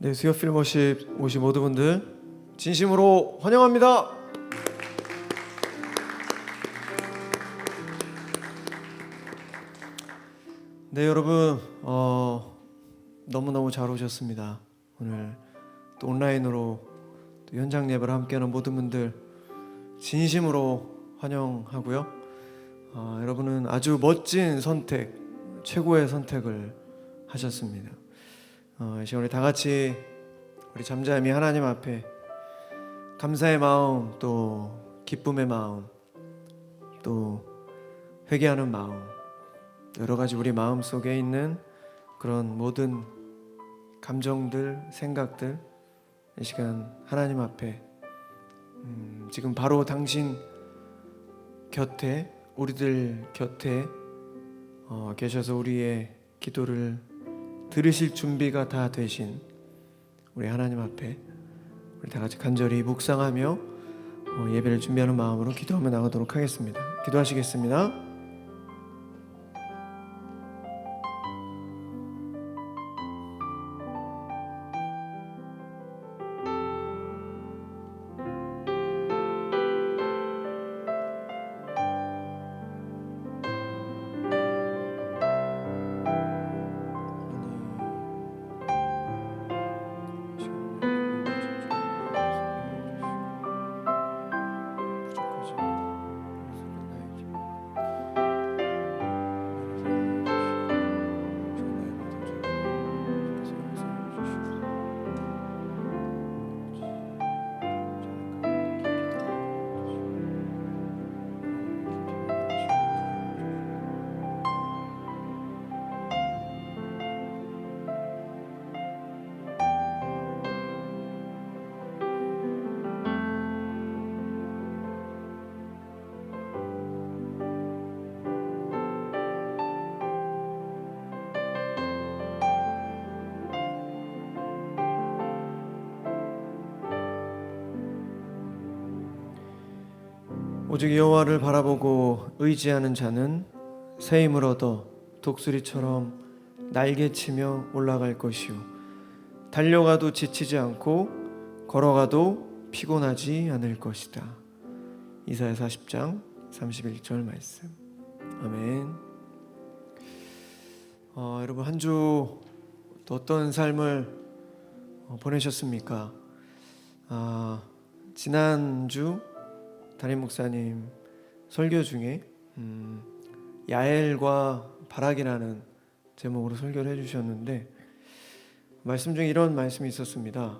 네, 수요 필모십 오신 모든 분들 진심으로 환영합니다. 네, 여러분 너무너무 잘 오셨습니다. 오늘 또 온라인으로 또 현장 예배를 함께하는 모든 분들 진심으로 환영하고요. 여러분은 아주 멋진 선택, 최고의 선택을 하셨습니다. 이 시간 우리 다 같이 우리 잠잠히 하나님 앞에 감사의 마음, 또 기쁨의 마음, 또 회개하는 마음, 여러 가지 우리 마음 속에 있는 그런 모든 감정들, 생각들 이 시간 하나님 앞에 지금 바로 당신 곁에, 우리들 곁에 계셔서 우리의 기도를 들으실 준비가 다 되신 우리 하나님 앞에 우리 다 같이 간절히 묵상하며 예배를 준비하는 마음으로 기도하며 나가도록 하겠습니다. 기도하시겠습니다. 오직 여호와를 바라보고 의지하는 자는 새 힘을 얻어 독수리처럼 날개치며 올라갈 것이요 달려가도 지치지 않고 걸어가도 피곤하지 않을 것이다. 이사야 40장 31절 말씀. 아멘. 여러분 한 주 또 어떤 삶을 보내셨습니까? 지난주 담임 목사님 설교 중에 야엘과 바락이라는 제목으로 설교를 해주셨는데 말씀 중에 이런 말씀이 있었습니다.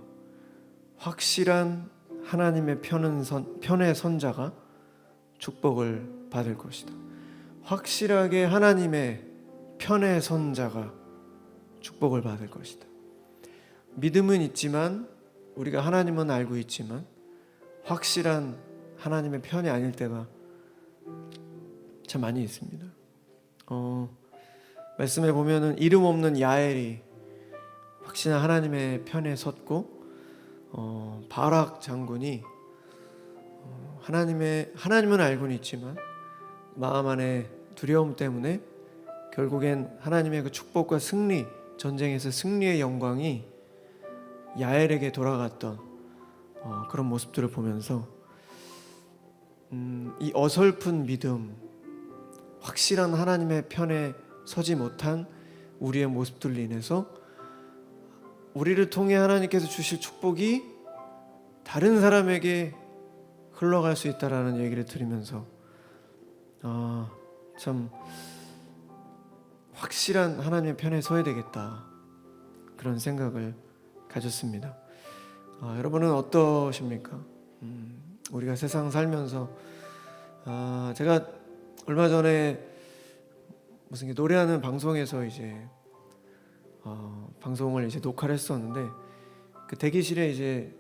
확실한 하나님의 편의 선자가 축복을 받을 것이다. 확실하게 하나님의 편의 선자가 축복을 받을 것이다. 믿음은 있지만 우리가 하나님은 알고 있지만 확실한 하나님의 편이 아닐 때가 참 많이 있습니다. 말씀에 보면은 이름 없는 야엘이 확실한 하나님의 편에 섰고 바락 장군이 하나님은 알고는 있지만 마음 안에 두려움 때문에 결국엔 하나님의 그 축복과 승리, 전쟁에서 승리의 영광이 야엘에게 돌아갔던 그런 모습들을 보면서 이 어설픈 믿음, 확실한 하나님의 편에 서지 못한 우리의 모습들로 인해서 우리를 통해 하나님께서 주실 축복이 다른 사람에게 흘러갈 수 있다라는 얘기를 들으면서 참 확실한 하나님의 편에 서야 되겠다 그런 생각을 가졌습니다. 여러분은 어떠십니까? 우리가 세상 살면서 제가 얼마 전에 무슨 노래하는 방송에서 이제 방송을 이제 녹화를 했었는데 그 대기실에 이제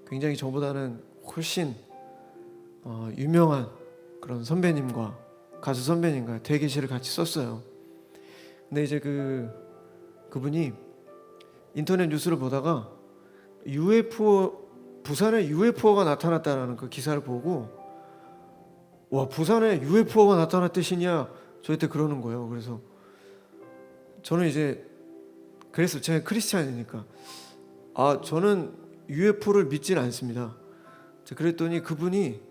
굉장히 저보다는 훨씬 유명한 그런 선배님과 가수 선배님과 대기실을 같이 썼어요. 근데 이제 그분이 인터넷 뉴스를 보다가 부산에 UFO가 나타났다는 그 기사를 보고 와 부산에 UFO가 나타날 뜻이냐 저한테 그러는 거예요. 그래서 저는 이제 그래서 제가 크리스찬이니까 저는 UFO를 믿진 않습니다. 그랬더니 그분이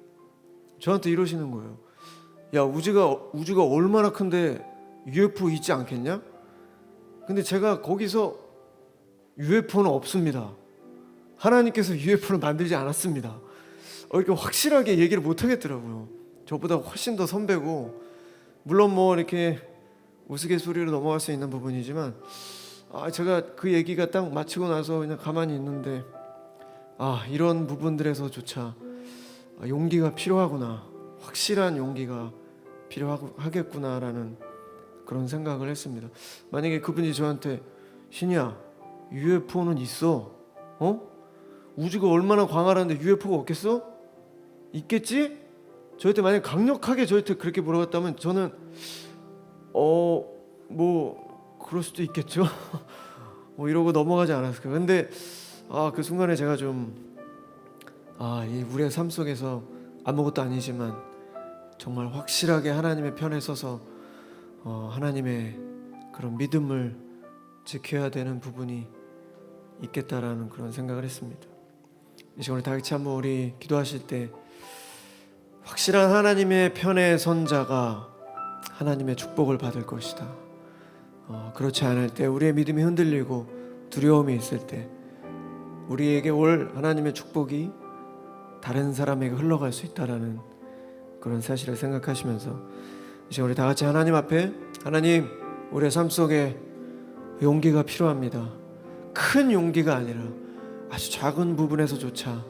저한테 이러시는 거예요. 야, 우주가 얼마나 큰데 UFO 있지 않겠냐? 근데 제가 거기서 UFO는 없습니다. 하나님께서 UFO를 만들지 않았습니다. 이렇게 확실하게 얘기를 못 하겠더라고요. 저보다 훨씬 더 선배고, 물론 뭐 이렇게 우스갯소리로 넘어갈 수 있는 부분이지만, 제가 그 얘기가 딱 마치고 나서 그냥 가만히 있는데, 이런 부분들에서조차 용기가 필요하구나, 확실한 용기가 필요하겠구나라는 그런 생각을 했습니다. 만약에 그분이 저한테 신이야, UFO는 있어. 우주가 얼마나 광활한데 UFO가 없겠어? 있겠지? 저한테 만약 강력하게 저한테 그렇게 물어봤다면 저는 뭐 그럴 수도 있겠죠. 뭐 이러고 넘어가지 않았을까. 근데 그 순간에 제가 좀 이 우리의 삶 속에서 아무것도 아니지만 정말 확실하게 하나님의 편에 서서 하나님의 그런 믿음을 지켜야 되는 부분이 있겠다라는 그런 생각을 했습니다. 이 시간 우리 다 같이 한번 우리 기도하실 때 확실한 하나님의 편에 선 자가 하나님의 축복을 받을 것이다. 그렇지 않을 때 우리의 믿음이 흔들리고 두려움이 있을 때 우리에게 올 하나님의 축복이 다른 사람에게 흘러갈 수 있다라는 그런 사실을 생각하시면서 이제 우리 다 같이 하나님 앞에, 하나님, 우리의 삶 속에 용기가 필요합니다. 큰 용기가 아니라 아주 작은 부분에서조차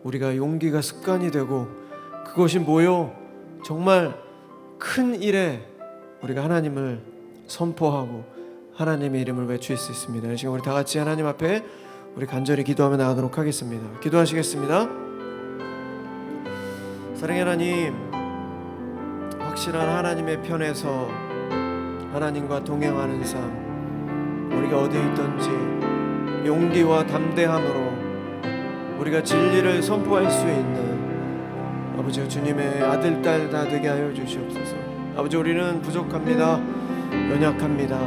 우리가 용기가 습관이 되고 그것이 모여 정말 큰 일에 우리가 하나님을 선포하고 하나님의 이름을 외칠 수 있습니다. 이 시간 우리 다 같이 하나님 앞에 우리 간절히 기도하며 나가도록 하겠습니다. 기도하시겠습니다. 사랑의 하나님, 확실한 하나님의 편에서 하나님과 동행하는 삶, 우리가 어디에 있든지 용기와 담대함으로 우리가 진리를 선포할 수 있는 아버지 주님의 아들, 딸 다 되게 하여 주시옵소서. 아버지, 우리는 부족합니다. 연약합니다.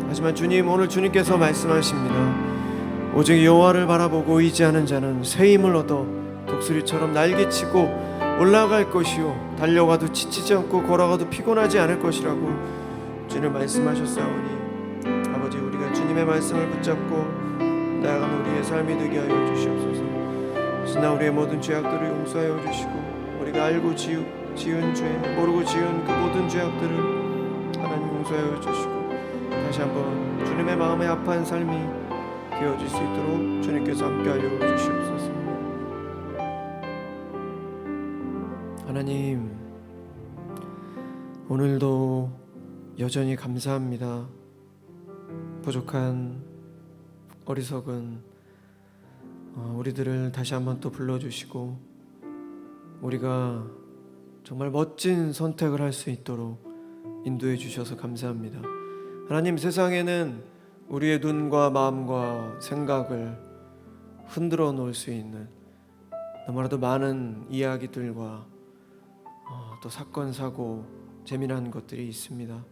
하지만 주님, 오늘 주님께서 말씀하십니다. 오직 여호와를 바라보고 의지하는 자는 새 힘을 얻어 독수리처럼 날개치고 올라갈 것이요 달려가도 지치지 않고 걸어가도 피곤하지 않을 것이라고 주님 말씀하셨사오니 아버지, 우리가 주님의 말씀을 붙잡고 나아가는 우리의 삶이 되게 하여 주시옵소서. 신나 우리의 모든 죄악들을 용서하여 주시고 우리가 알고 지은 죄, 모르고 지은 그 모든 죄악들을 하나님 용서하여 주시고 다시 한번 주님의 마음에 합한 삶이 되어질 수 있도록 주님께서 함께하여 주시옵소서. 하나님, 오늘도 여전히 감사합니다. 부족한 어리석은 우리들을 다시 한번 또 불러주시고 우리가 정말 멋진 선택을 할 수 있도록 인도해 주셔서 감사합니다. 하나님, 세상에는 우리의 눈과 마음과 생각을 흔들어 놓을 수 있는 너무나도 많은 이야기들과 또 사건, 사고, 재미난 것들이 있습니다.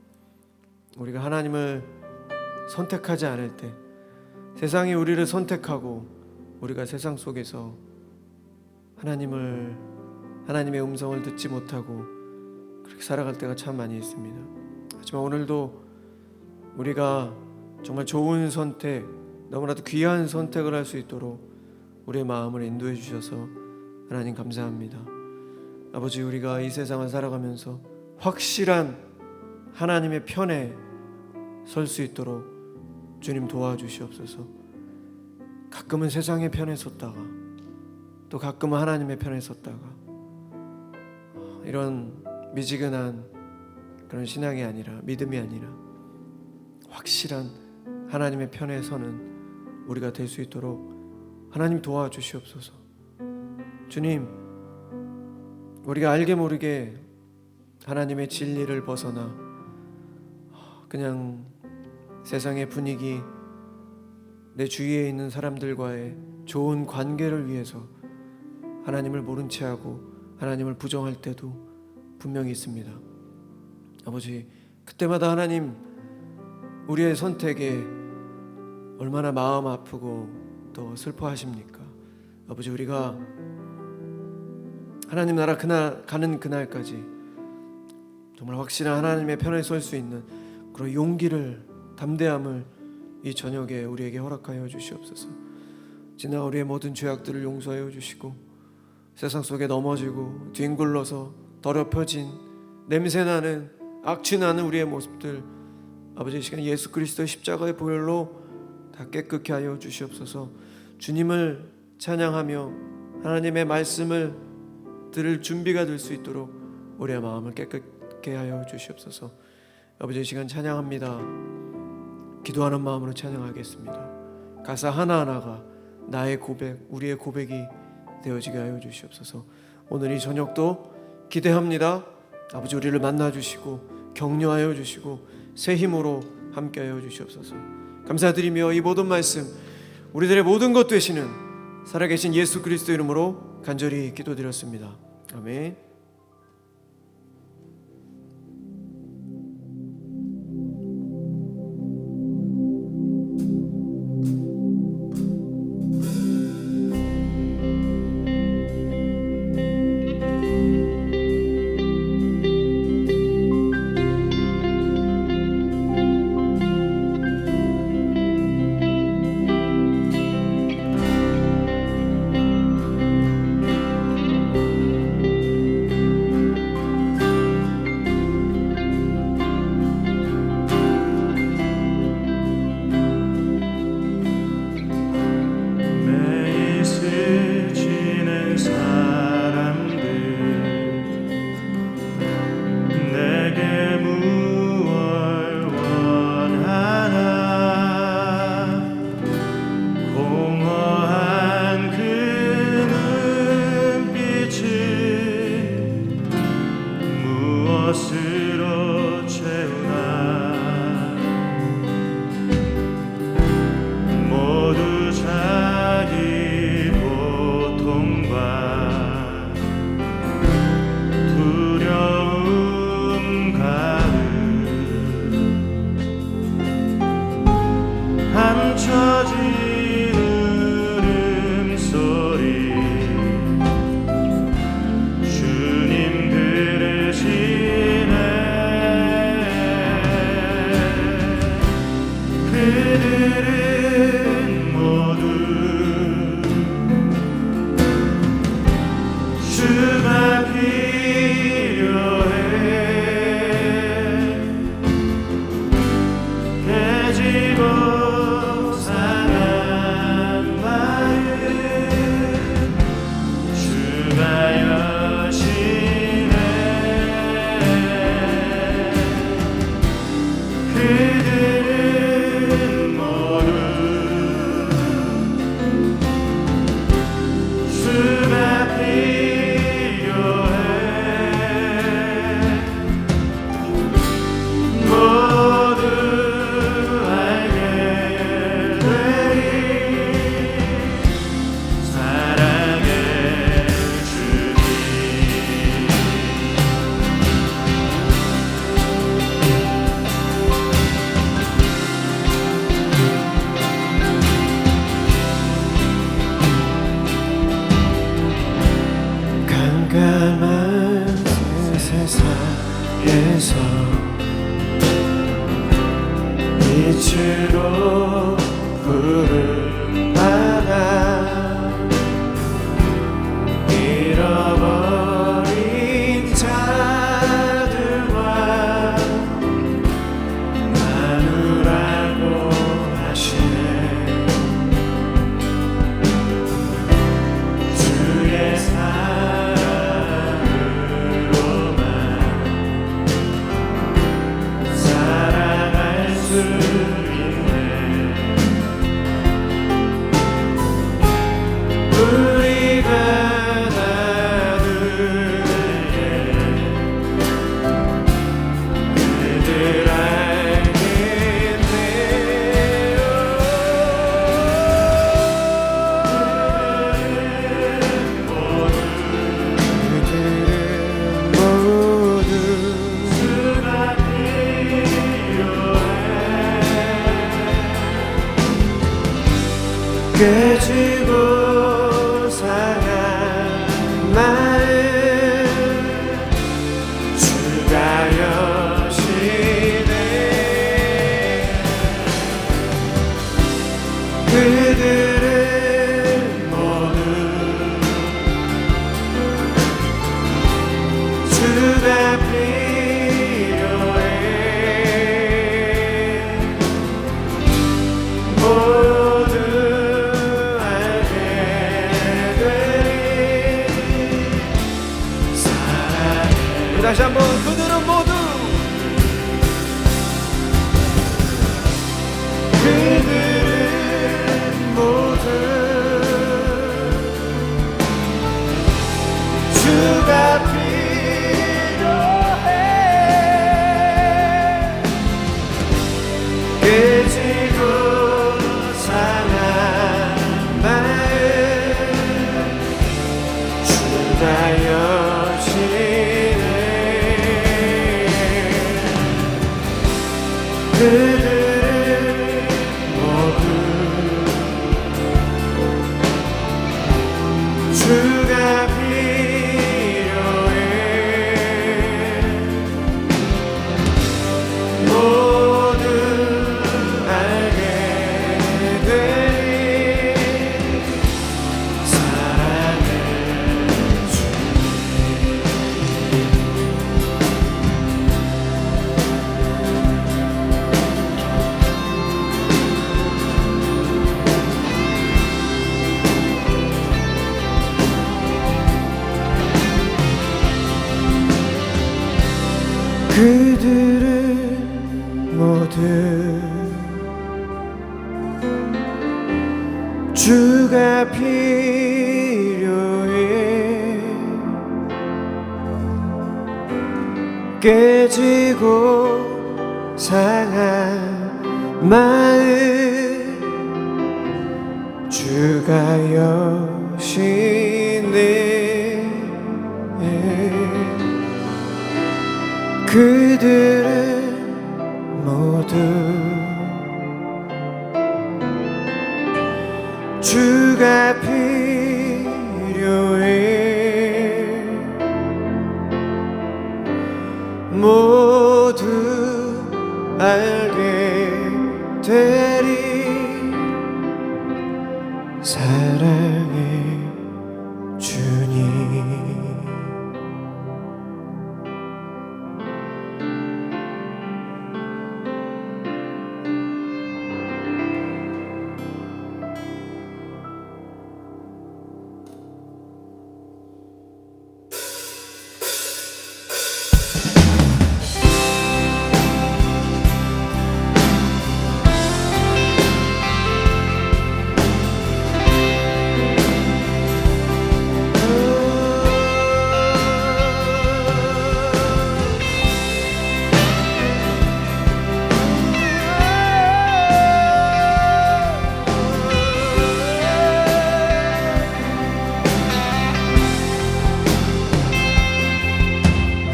우리가 하나님을 선택하지 않을 때, 세상이 우리를 선택하고 우리가 세상 속에서 하나님의 음성을 듣지 못하고 그렇게 살아갈 때가 참 많이 있습니다. 하지만 오늘도 우리가 정말 좋은 선택, 너무나도 귀한 선택을 할 수 있도록 우리의 마음을 인도해 주셔서 하나님 감사합니다. 아버지, 우리가 이 세상을 살아가면서 확실한 하나님의 편에 설 수 있도록 주님 도와주시옵소서. 가끔은 세상의 편에 섰다가 또 가끔은 하나님의 편에 섰다가 이런 미지근한 그런 신앙이 아니라, 믿음이 아니라 확실한 하나님의 편에 서는 우리가 될 수 있도록 하나님 도와주시옵소서. 주님, 우리가 알게 모르게 하나님의 진리를 벗어나 그냥 세상의 분위기, 내 주위에 있는 사람들과의 좋은 관계를 위해서 하나님을 모른 채 하고 하나님을 부정할 때도 분명히 있습니다. 아버지, 그때마다 하나님, 우리의 선택에 얼마나 마음 아프고 더 슬퍼하십니까? 아버지, 우리가 하나님 나라 가는 그날까지 정말 확실한 하나님의 편에 설 수 있는 그런 용기를, 담대함을 이 저녁에 우리에게 허락하여 주시옵소서. 지나 우리의 모든 죄악들을 용서하여 주시고, 세상 속에 넘어지고 뒹굴러서 더럽혀진 냄새나는 악취나는 우리의 모습들, 아버지, 이 시간 예수 그리스도의 십자가의 보혈로 다 깨끗게 하여 주시옵소서. 주님을 찬양하며 하나님의 말씀을 들을 준비가 될 수 있도록 우리의 마음을 깨끗게 하여 주시옵소서. 아버지, 이 시간 찬양합니다. 기도하는 마음으로 찬양하겠습니다. 가사 하나하나가 나의 고백, 우리의 고백이 되어지게 하여 주시옵소서. 오늘 이 저녁도 기대합니다. 아버지, 우리를 만나주시고 격려하여 주시고 새 힘으로 함께하여 주시옵소서. 감사드리며 이 모든 말씀 우리들의 모든 것 되시는 살아계신 예수 그리스도 이름으로 간절히 기도드렸습니다. 아멘. 빛으로 부름 받아 잃어버린 자들과 나누라고 하시네. 주의 사랑으로만 살아갈 수 있네. 깨지고 상한 마음 주가 여시네. 그들은 모두 주가 필요해. 모두 알게 되리. 사랑해. 다시 한번 그들은 모두 주가 필요해. 깨지고 상한 마음 주가 여시네. 그들은 모두 주가 필요해. 모두 알게 되리. 사랑해 그들은 모두 주가 필요해. 깨지고 상한 마음 주가 여시네. 그들은 모두 주가 필요해. 모두 알게 되리. 사랑해 주님.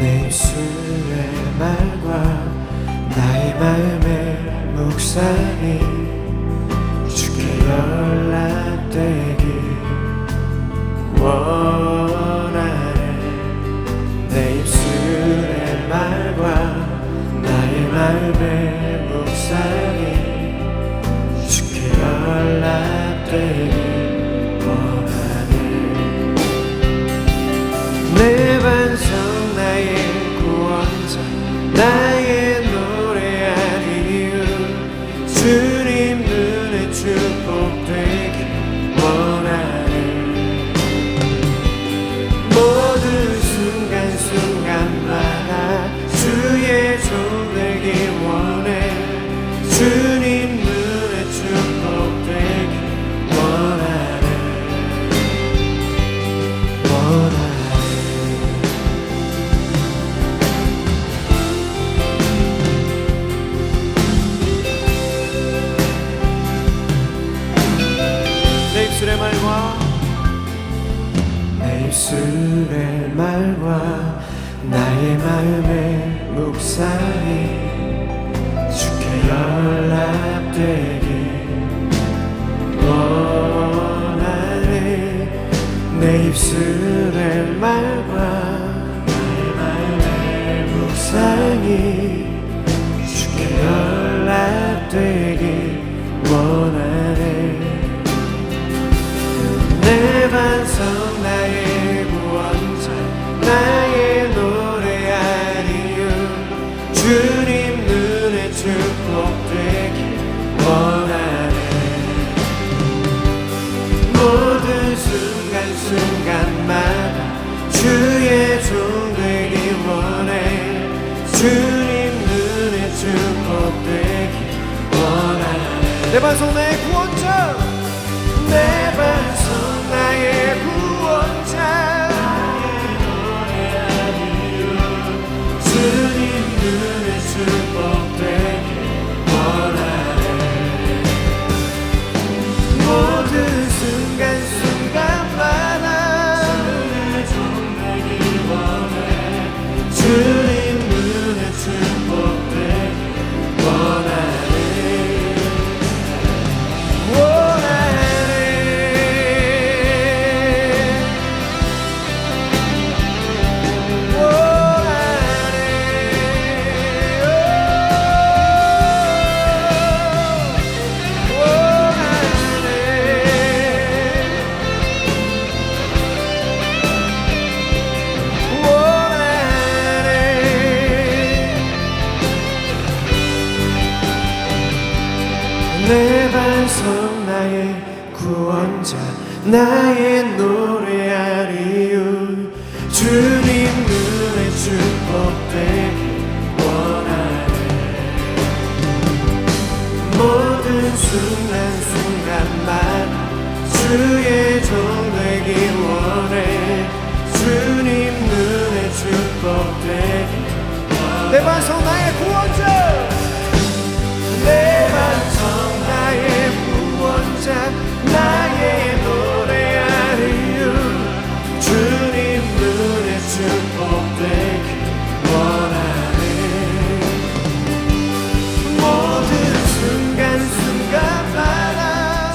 내 입술의 말과 나의 마음의 묵상이 주께 연락되길 원하네. 내 입술의 말과 나의 마음의 묵상이 주께 연락되길 원하네. 내 반성 나의 구원자 나의 노래할 이유 주님 눈에 축복되길 원하네. 모든 순간순간마다 주의 종 되길 원해. 주님 눈에 축복되길 원하네. 내 입술의 말과 나의 마음의 묵상이 주께 연락되길 원하네. 주께 연락되길 원하네. 내 반성 나의 구원자 나의 노래할 이유 주님 눈에 축복되길 원하네. 모든 순간순간마다 주의 종 되길 원해. 주님 눈에 축복되길 원하네. 내 반성 나의 구원자 내 반성 나의 구원자 주님 눈에 축복되길 원하네. 모든 순간순간마다 주님 눈에 축복되길 원하네. 내 반성 나의 구원자 나의 노래할 이유 주님 눈에 축복되길 원하네. 모든 순간순간마다 주의 종 되길 원해. 주님 눈에 축복되길 원하네. 내 반성 나의 구원자 내 반성 나의 구원자 나의 노래할 이유 주님 눈에 축복되길 원하네. 모든 순간순간마다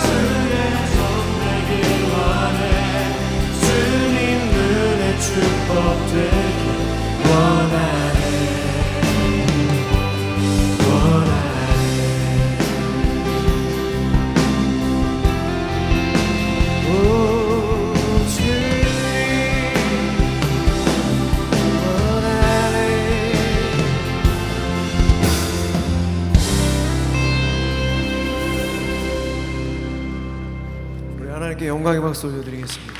주의 종 되길 원해. 주님 눈에 축복되길 원하네. 하나님께 영광의 박수 올려드리겠습니다.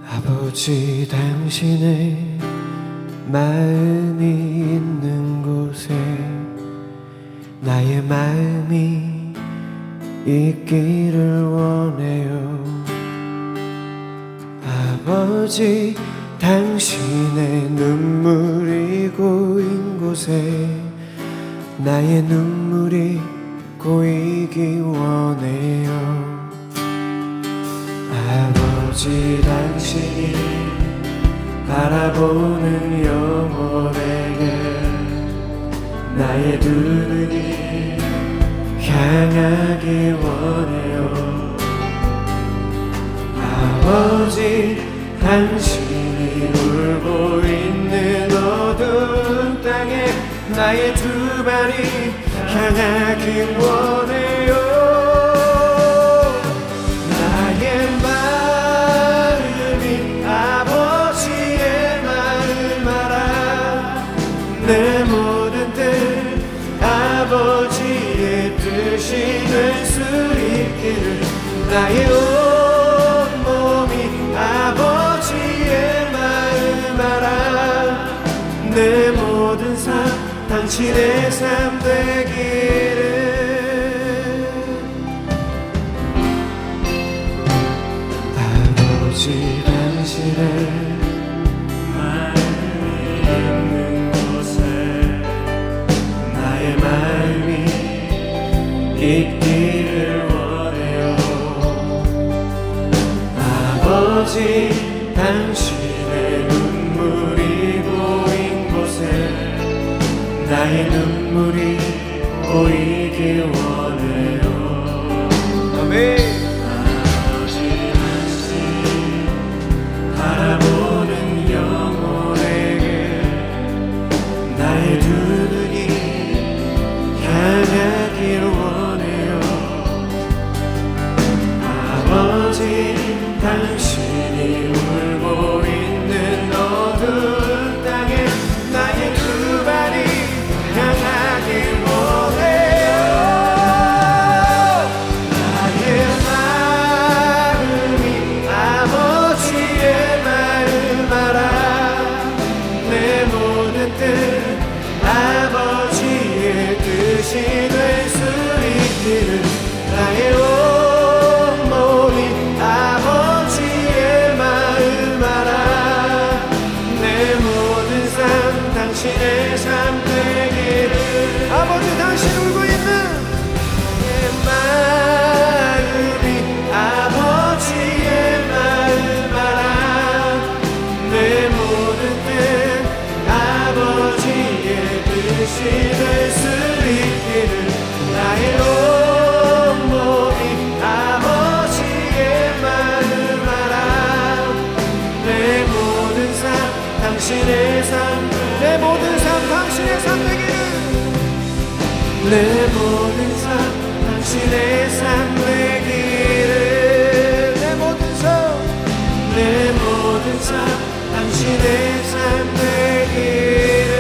아버지 당신의 마음이 있는 곳에 나의 마음이 있기를 원해요. 아버지 당신의 눈물이 고인 곳에 나의 눈물이 고이기 원해요. 아버지 당신이 바라보는 영혼에게 나의 두 눈이 향하기 원해요. 아버지 당신이 울고 있는 어두운 땅에 나의 두 발이 향하기 원해요. 나의 마음이 아버지의 마음 알아. 내 모든 뜻 아버지의 뜻이 될 수 있기를 나의 아버지의 마음 알아. 내 모든 삶 당신의 삶 되기를. 아버지 당신의 마음이 있는 곳에 나의 마음이 있기를 원해요. 아버지 당신의 눈물이 고인 곳에 나의 눈물 눈물이 보이길 원해요. 아멘. 아버지 다시 바라보는 영혼에게 나의 두 눈이 향하길 원해요. 아버지 당신이 울고 있는 어두운 땅에 나의 두 발이 향하길 원해요. 나의 마음이 아버지의 마음 알아. 내 모든 뜻 아버지의 뜻이 될 수 있기를. 나의 온몸이 아버지의 마음 알아. 내 모든 삶 당신의 삶 되기를. 아버지 당신 울고 있는 내 마음이 아버지의 마음 알아. 내 모든 뜻 아버지의 뜻이 될 수 있기를. 나의 온몸이 아버지의 마음 알아. 내 모든 삶 당신의 삶, 내 모든 삶 당신의 삶 되기를. 내 모든 삶 당신의 삶 되기를. 내 모든 삶, 내 모든 삶 당신의 삶 되기를.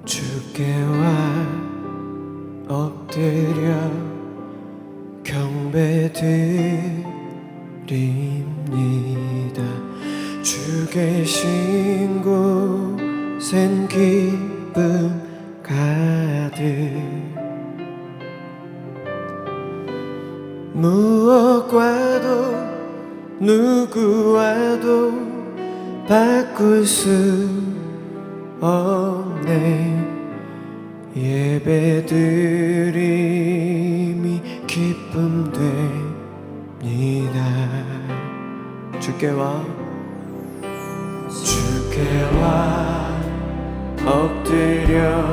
주께와 엎드려 경배드립니다. 주 계신 곳엔 기쁨 가득. 무엇과도 누구와도 바꿀 수 없네. 예배드림이 기쁨 됩니다. 주께와 엎드려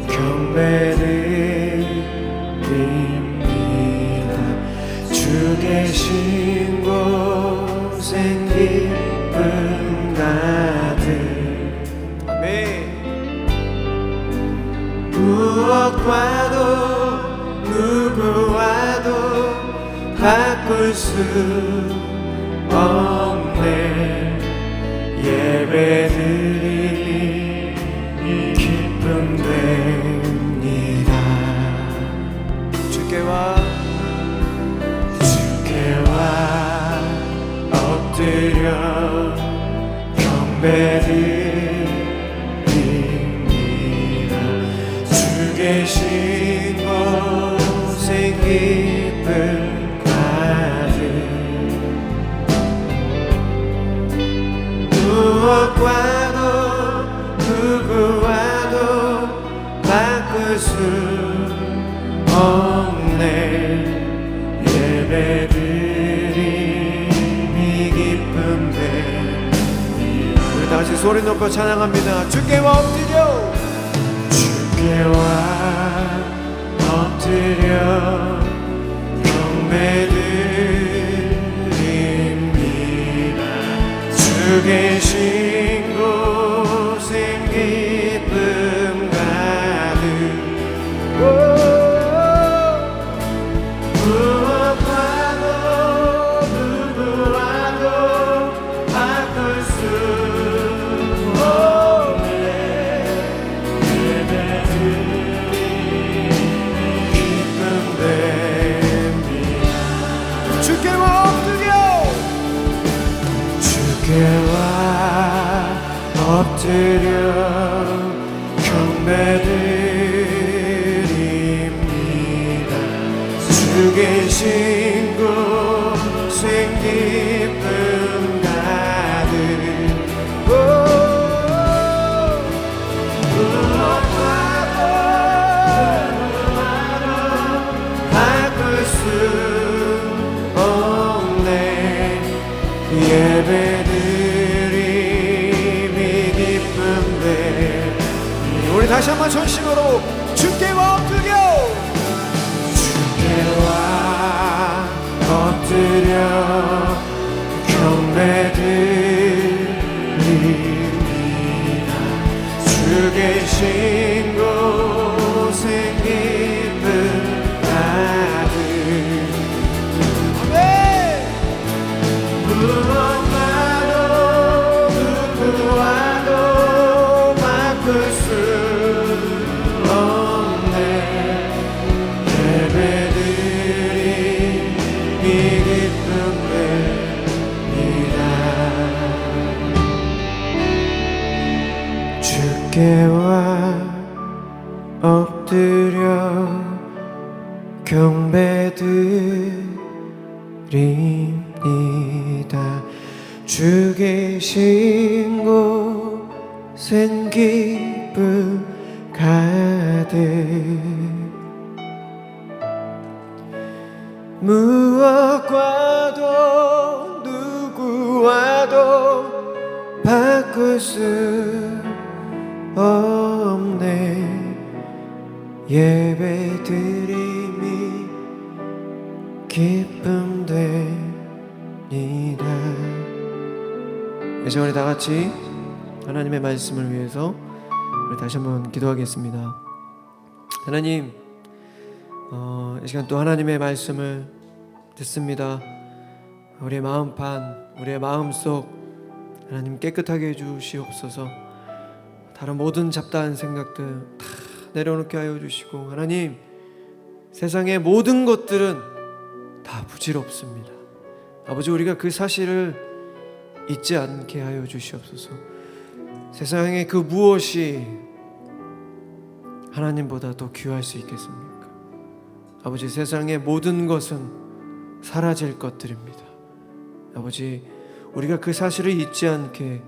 경배드립니다. 주 계신 곳엔 기쁨 가득. 무엇과도 누구와도 바꿀 수 없네. 예배드림이 기쁨 됩니다. 주께와 엎드려 경배드립니다. 주 계신 곳엔 기쁨 가득. 무엇과도 누구와도 바꿀 수 없네. 예배드림이 기쁨 됩니다. 우리 다시 소리 높여 찬양합니다. 주께와 엎드려 경배드립니다. 주 계신 곳엔 기쁨 가득. 무엇과도 누구와도 바꿀 수 없네. 예배드림이 기쁨 됩니다. 주께와 엎드려 경배드립니다. 계신 곳엔 기쁨 가득 무엇과도 바꿀 수 없네 예배드림이 기쁨돼 우리 다시 한번 전심으로 주께와 엎드려 주께와 엎드려 경배드립니다 주 계신 곳엔 기쁨 가득 아멘 무엇과도 누구와도 바꿀 수 없네 예배드림이 기쁨됩니다 주께와 엎드려 경배드립니다 주 계신 곳엔 기쁨 가득 무엇과도 누구와도 바꿀 수 없네 예배드림이 기쁨됩니다 이제 우리 다같이 하나님의 말씀을 위해서 우리 다시 한번 기도하겠습니다. 하나님 이 시간 또 하나님의 말씀을 듣습니다. 우리의 마음판 우리의 마음속 하나님 깨끗하게 해주시옵소서. 다른 모든 잡다한 생각들 다 내려놓게 하여 주시고 하나님 세상의 모든 것들은 다 부질없습니다. 아버지 우리가 그 사실을 잊지 않게 하여 주시옵소서. 세상의 그 무엇이 하나님보다 더 귀할 수 있겠습니까? 아버지 세상의 모든 것은 사라질 것들입니다. 아버지 우리가 그 사실을 잊지 않게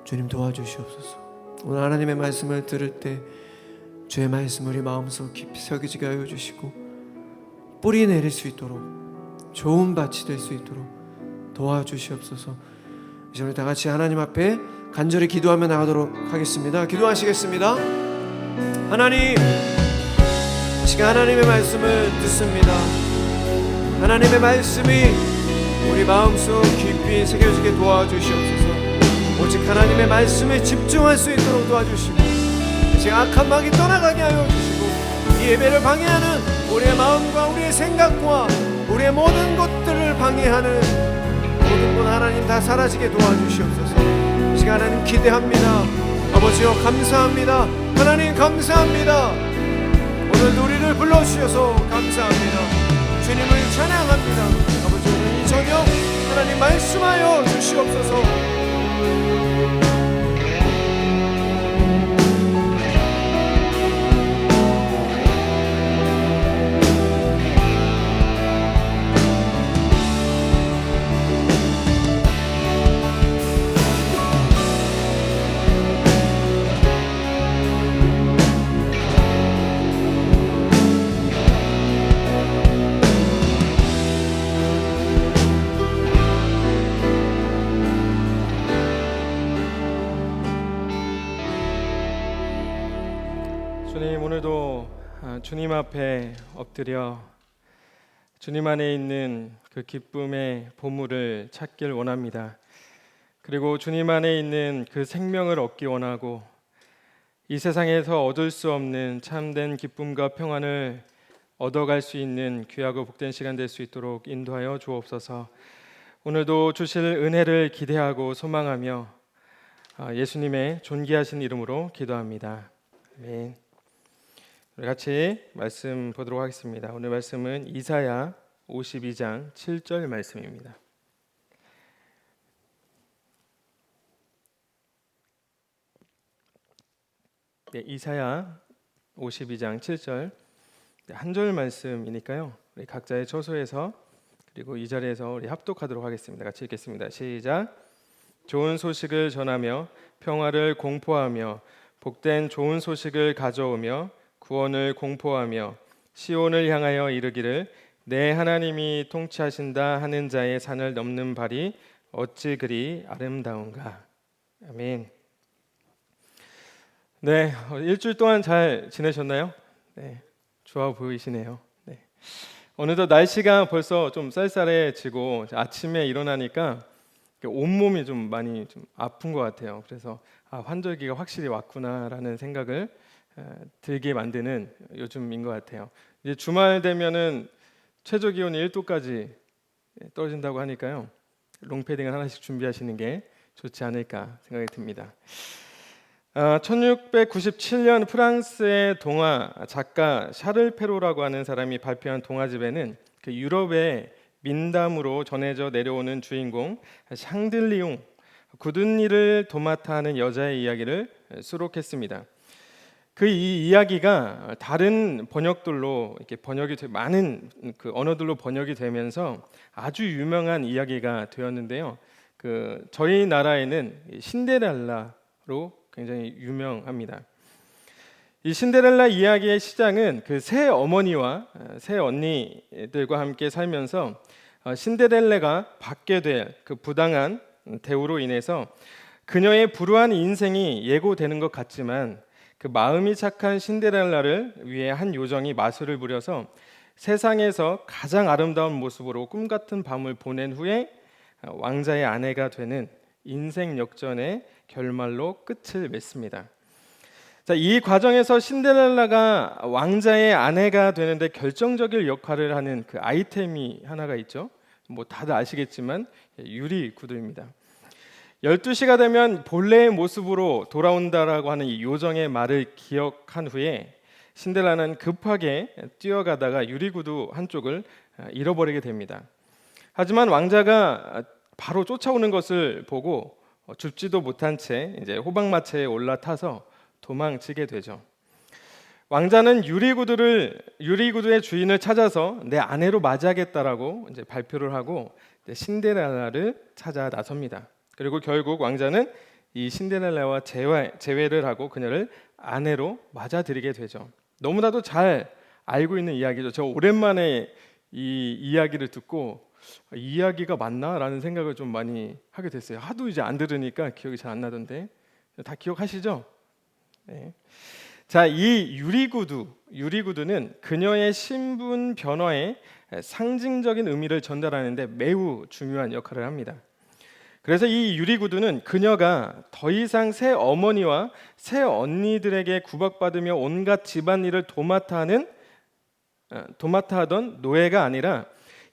주님 도와주시옵소서. 오늘 하나님의 말씀을 들을 때 주의 말씀 우리 마음속 깊이 새겨지게 하여 주시고 뿌리 내릴 수 있도록 좋은 밭이 될 수 있도록 도와주시옵소서. 이제 우리 다 같이 하나님 앞에 간절히 기도하며 나가도록 하겠습니다. 기도하시겠습니다. 하나님 시간 하나님의 말씀을 듣습니다. 하나님의 말씀이 우리 마음속 깊이 새겨지게 도와주시옵소서. 오직 하나님의 말씀에 집중할 수 있도록 도와주시고 이제 악한 마귀 떠나가게 하여 주시고 이 예배를 방해하는 우리의 마음과 우리의 생각과 우리의 모든 것들을 방해하는 모든 것 하나님 다 사라지게 도와주시옵소서. 이 시간 하나님 기대합니다. 아버지여 감사합니다. 하나님 감사합니다. 오늘도 우리를 불러주셔서 감사합니다. 주님을 찬양합니다. 아버지 오늘 이 저녁 하나님 말씀하여 주시옵소서. 주님 오늘도 주님 앞에 엎드려 주님 안에 있는 그 기쁨의 보물을 찾길 원합니다. 그리고 주님 안에 있는 그 생명을 얻기 원하고 이 세상에서 얻을 수 없는 참된 기쁨과 평안을 얻어갈 수 있는 귀하고 복된 시간 될 수 있도록 인도하여 주옵소서. 오늘도 주실 은혜를 기대하고 소망하며 예수님의 존귀하신 이름으로 기도합니다. 아멘. 우리 같이 말씀 보도록 하겠습니다. 오늘 말씀은 이사야 52장 7절 말씀입니다. 네, 이사야 52장 7절 한 절 말씀이니까요. 우리 각자의 처소에서 그리고 이 자리에서 우리 합독하도록 하겠습니다. 같이 읽겠습니다. 시작. 좋은 소식을 전하며 평화를 공포하며 복된 좋은 소식을 가져오며 구원을 공포하며 시온을 향하여 이르기를 내 하나님이 통치하신다 하는 자의 산을 넘는 발이 어찌 그리 아름다운가. 아멘. 네, 일주일 동안 잘 지내셨나요? 네, 좋아 보이시네요. 네. 어느덧 날씨가 벌써 좀 쌀쌀해지고 아침에 일어나니까 온몸이 좀 많이 좀 아픈 것 같아요. 그래서 환절기가 확실히 왔구나라는 생각을 들게 만드는 요즘인 것 같아요. 이제 주말 되면은 최저 기온이 1도까지 떨어진다고 하니까요. 롱패딩을 하나씩 준비하시는 게 좋지 않을까 생각이 듭니다. 1697년 프랑스의 동화 작가 샤를 페로라고 하는 사람이 발표한 동화집에는 그 유럽의 민담으로 전해져 내려오는 주인공 샹들리옹 굳은 일을 도맡아 하는 여자의 이야기를 수록했습니다. 그 이 이야기가 다른 번역들로 이렇게 많은 그 언어들로 번역이 되면서 아주 유명한 이야기가 되었는데요. 그 저희 나라에는 신데렐라로 굉장히 유명합니다. 이 신데렐라 이야기의 시작은 그 새 어머니와 새 언니들과 함께 살면서 신데렐라가 받게 될 그 부당한 대우로 인해서 그녀의 불우한 인생이 예고되는 것 같지만 그 마음이 착한 신데렐라를 위해 한 요정이 마술을 부려서 세상에서 가장 아름다운 모습으로 꿈 같은 밤을 보낸 후에 왕자의 아내가 되는 인생 역전의 결말로 끝을 맺습니다. 자, 이 과정에서 신데렐라가 왕자의 아내가 되는데 결정적인 역할을 하는 그 아이템이 하나가 있죠. 뭐 다들 아시겠지만 유리 구두입니다. 12시가 되면 본래의 모습으로 돌아온다라고 하는 이 요정의 말을 기억한 후에 신데렐라는 급하게 뛰어가다가 유리 구두 한쪽을 잃어버리게 됩니다. 하지만 왕자가 바로 쫓아오는 것을 보고 줍지도 못한 채 이제 호박마차에 올라타서 도망치게 되죠. 왕자는 유리구두의 주인을 찾아서 내 아내로 맞이하겠다라고 이제 발표를 하고 신데렐라를 찾아 나섭니다. 그리고 결국 왕자는 이 신데렐라와 재회를 하고 그녀를 아내로 맞아들이게 되죠. 너무나도 잘 알고 있는 이야기죠. 저 오랜만에 이 이야기를 듣고 이 이야기가 맞나라는 생각을 좀 많이 하게 됐어요. 하도 이제 안 들으니까 기억이 잘 안 나던데 다 기억하시죠? 네. 자, 이 유리구두는 그녀의 신분 변화에 상징적인 의미를 전달하는데 매우 중요한 역할을 합니다. 그래서 이 유리구두는 그녀가 더 이상 새 어머니와 새 언니들에게 구박받으며 온갖 집안일을 도맡아 하던 노예가 아니라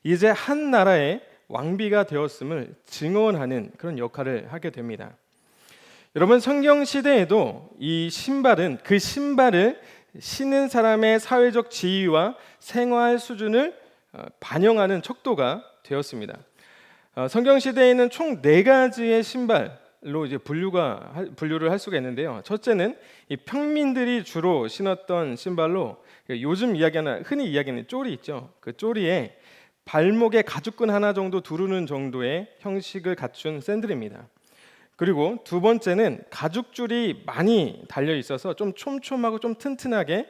이제 한 나라의 왕비가 되었음을 증언하는 그런 역할을 하게 됩니다. 여러분, 성경 시대에도 이 신발은 그 신발을 신은 사람의 사회적 지위와 생활 수준을 반영하는 척도가 되었습니다. 성경 시대에는 총 4가지의 신발로 이제 분류를 할 수가 있는데요. 첫째는 이 평민들이 주로 신었던 신발로 요즘 흔히 이야기하는 쪼리 있죠. 그 쪼리에 발목에 가죽끈 하나 정도 두르는 정도의 형식을 갖춘 샌들입니다. 그리고 두 번째는 가죽줄이 많이 달려 있어서 좀 촘촘하고 좀 튼튼하게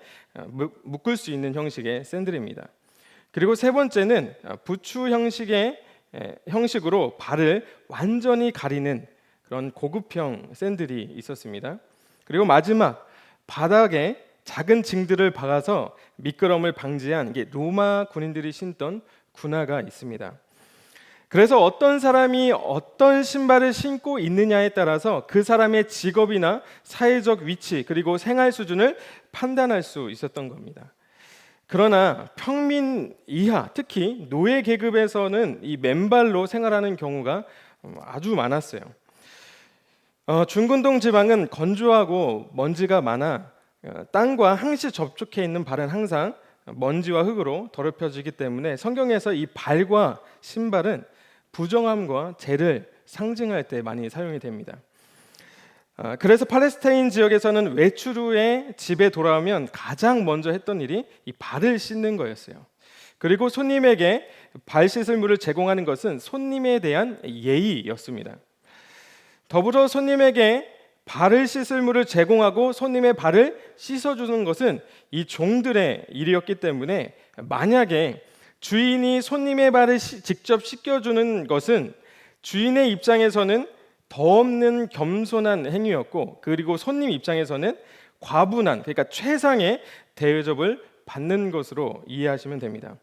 묶을 수 있는 형식의 샌들입니다. 그리고 세 번째는 부추 형식으로 발을 완전히 가리는 그런 고급형 샌들이 있었습니다. 그리고 마지막 바닥에 작은 징들을 박아서 미끄럼을 방지한 게 로마 군인들이 신던 군화가 있습니다. 그래서 어떤 사람이 어떤 신발을 신고 있느냐에 따라서 그 사람의 직업이나 사회적 위치 그리고 생활 수준을 판단할 수 있었던 겁니다. 그러나 평민 이하, 특히 노예 계급에서는 이 맨발로 생활하는 경우가 아주 많았어요. 중근동 지방은 건조하고 먼지가 많아 땅과 항시 접촉해 있는 발은 항상 먼지와 흙으로 더럽혀지기 때문에 성경에서 이 발과 신발은 부정함과 죄를 상징할 때 많이 사용이 됩니다. 그래서 팔레스타인 지역에서는 외출 후에 집에 돌아오면 가장 먼저 했던 일이 이 발을 씻는 거였어요. 그리고 손님에게 발 씻을 물을 제공하는 것은 손님에 대한 예의였습니다. 더불어 손님에게 발을 씻을 물을 제공하고 손님의 발을 씻어주는 것은 이 종들의 일이었기 때문에 만약에 주인이 손님의 발을 직접 씻겨주는 것은 주인의 입장에서는 더 없는 겸손한 행위였고, 그리고 손님 입장에서는 과분한, 그러니까 최상의 대접을 받는 것으로 이해하시면 됩니다.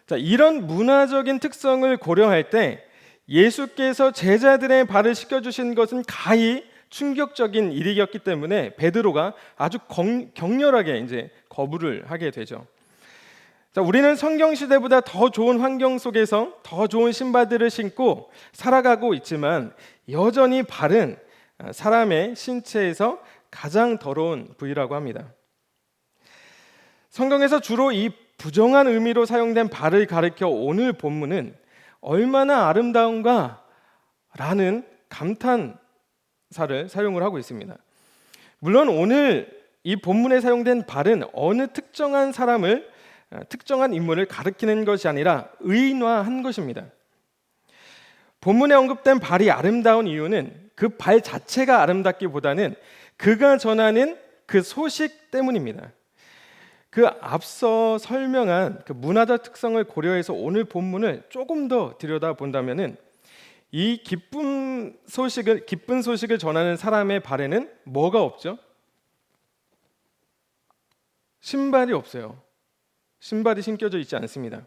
자, 이런 문화적인 특성을 고려할 때 예수께서 제자들의 발을 씻겨주신 것은 가히 충격적인 일이었기 때문에 베드로가 아주 격렬하게 이제 거부를 하게 되죠. 자, 우리는 성경 시대보다 더 좋은 환경 속에서 더 좋은 신발들을 신고 살아가고 있지만 여전히 발은 사람의 신체에서 가장 더러운 부위라고 합니다. 성경에서 주로 이 부정한 의미로 사용된 발을 가리켜 오늘 본문은 얼마나 아름다운가 라는 감탄사를 사용을 하고 있습니다. 물론 오늘 이 본문에 사용된 발은 어느 특정한 사람을, 특정한 인물을 가리키는 것이 아니라 의인화한 것입니다. 본문에 언급된 발이 아름다운 이유는 그 발 자체가 아름답기보다는 그가 전하는 그 소식 때문입니다. 그 앞서 설명한 그 문화적 특성을 고려해서 오늘 본문을 조금 더 들여다본다면은 이 기쁜 소식을 전하는 사람의 발에는 뭐가 없죠? 신발이 없어요. 신발이 신겨져 있지 않습니다.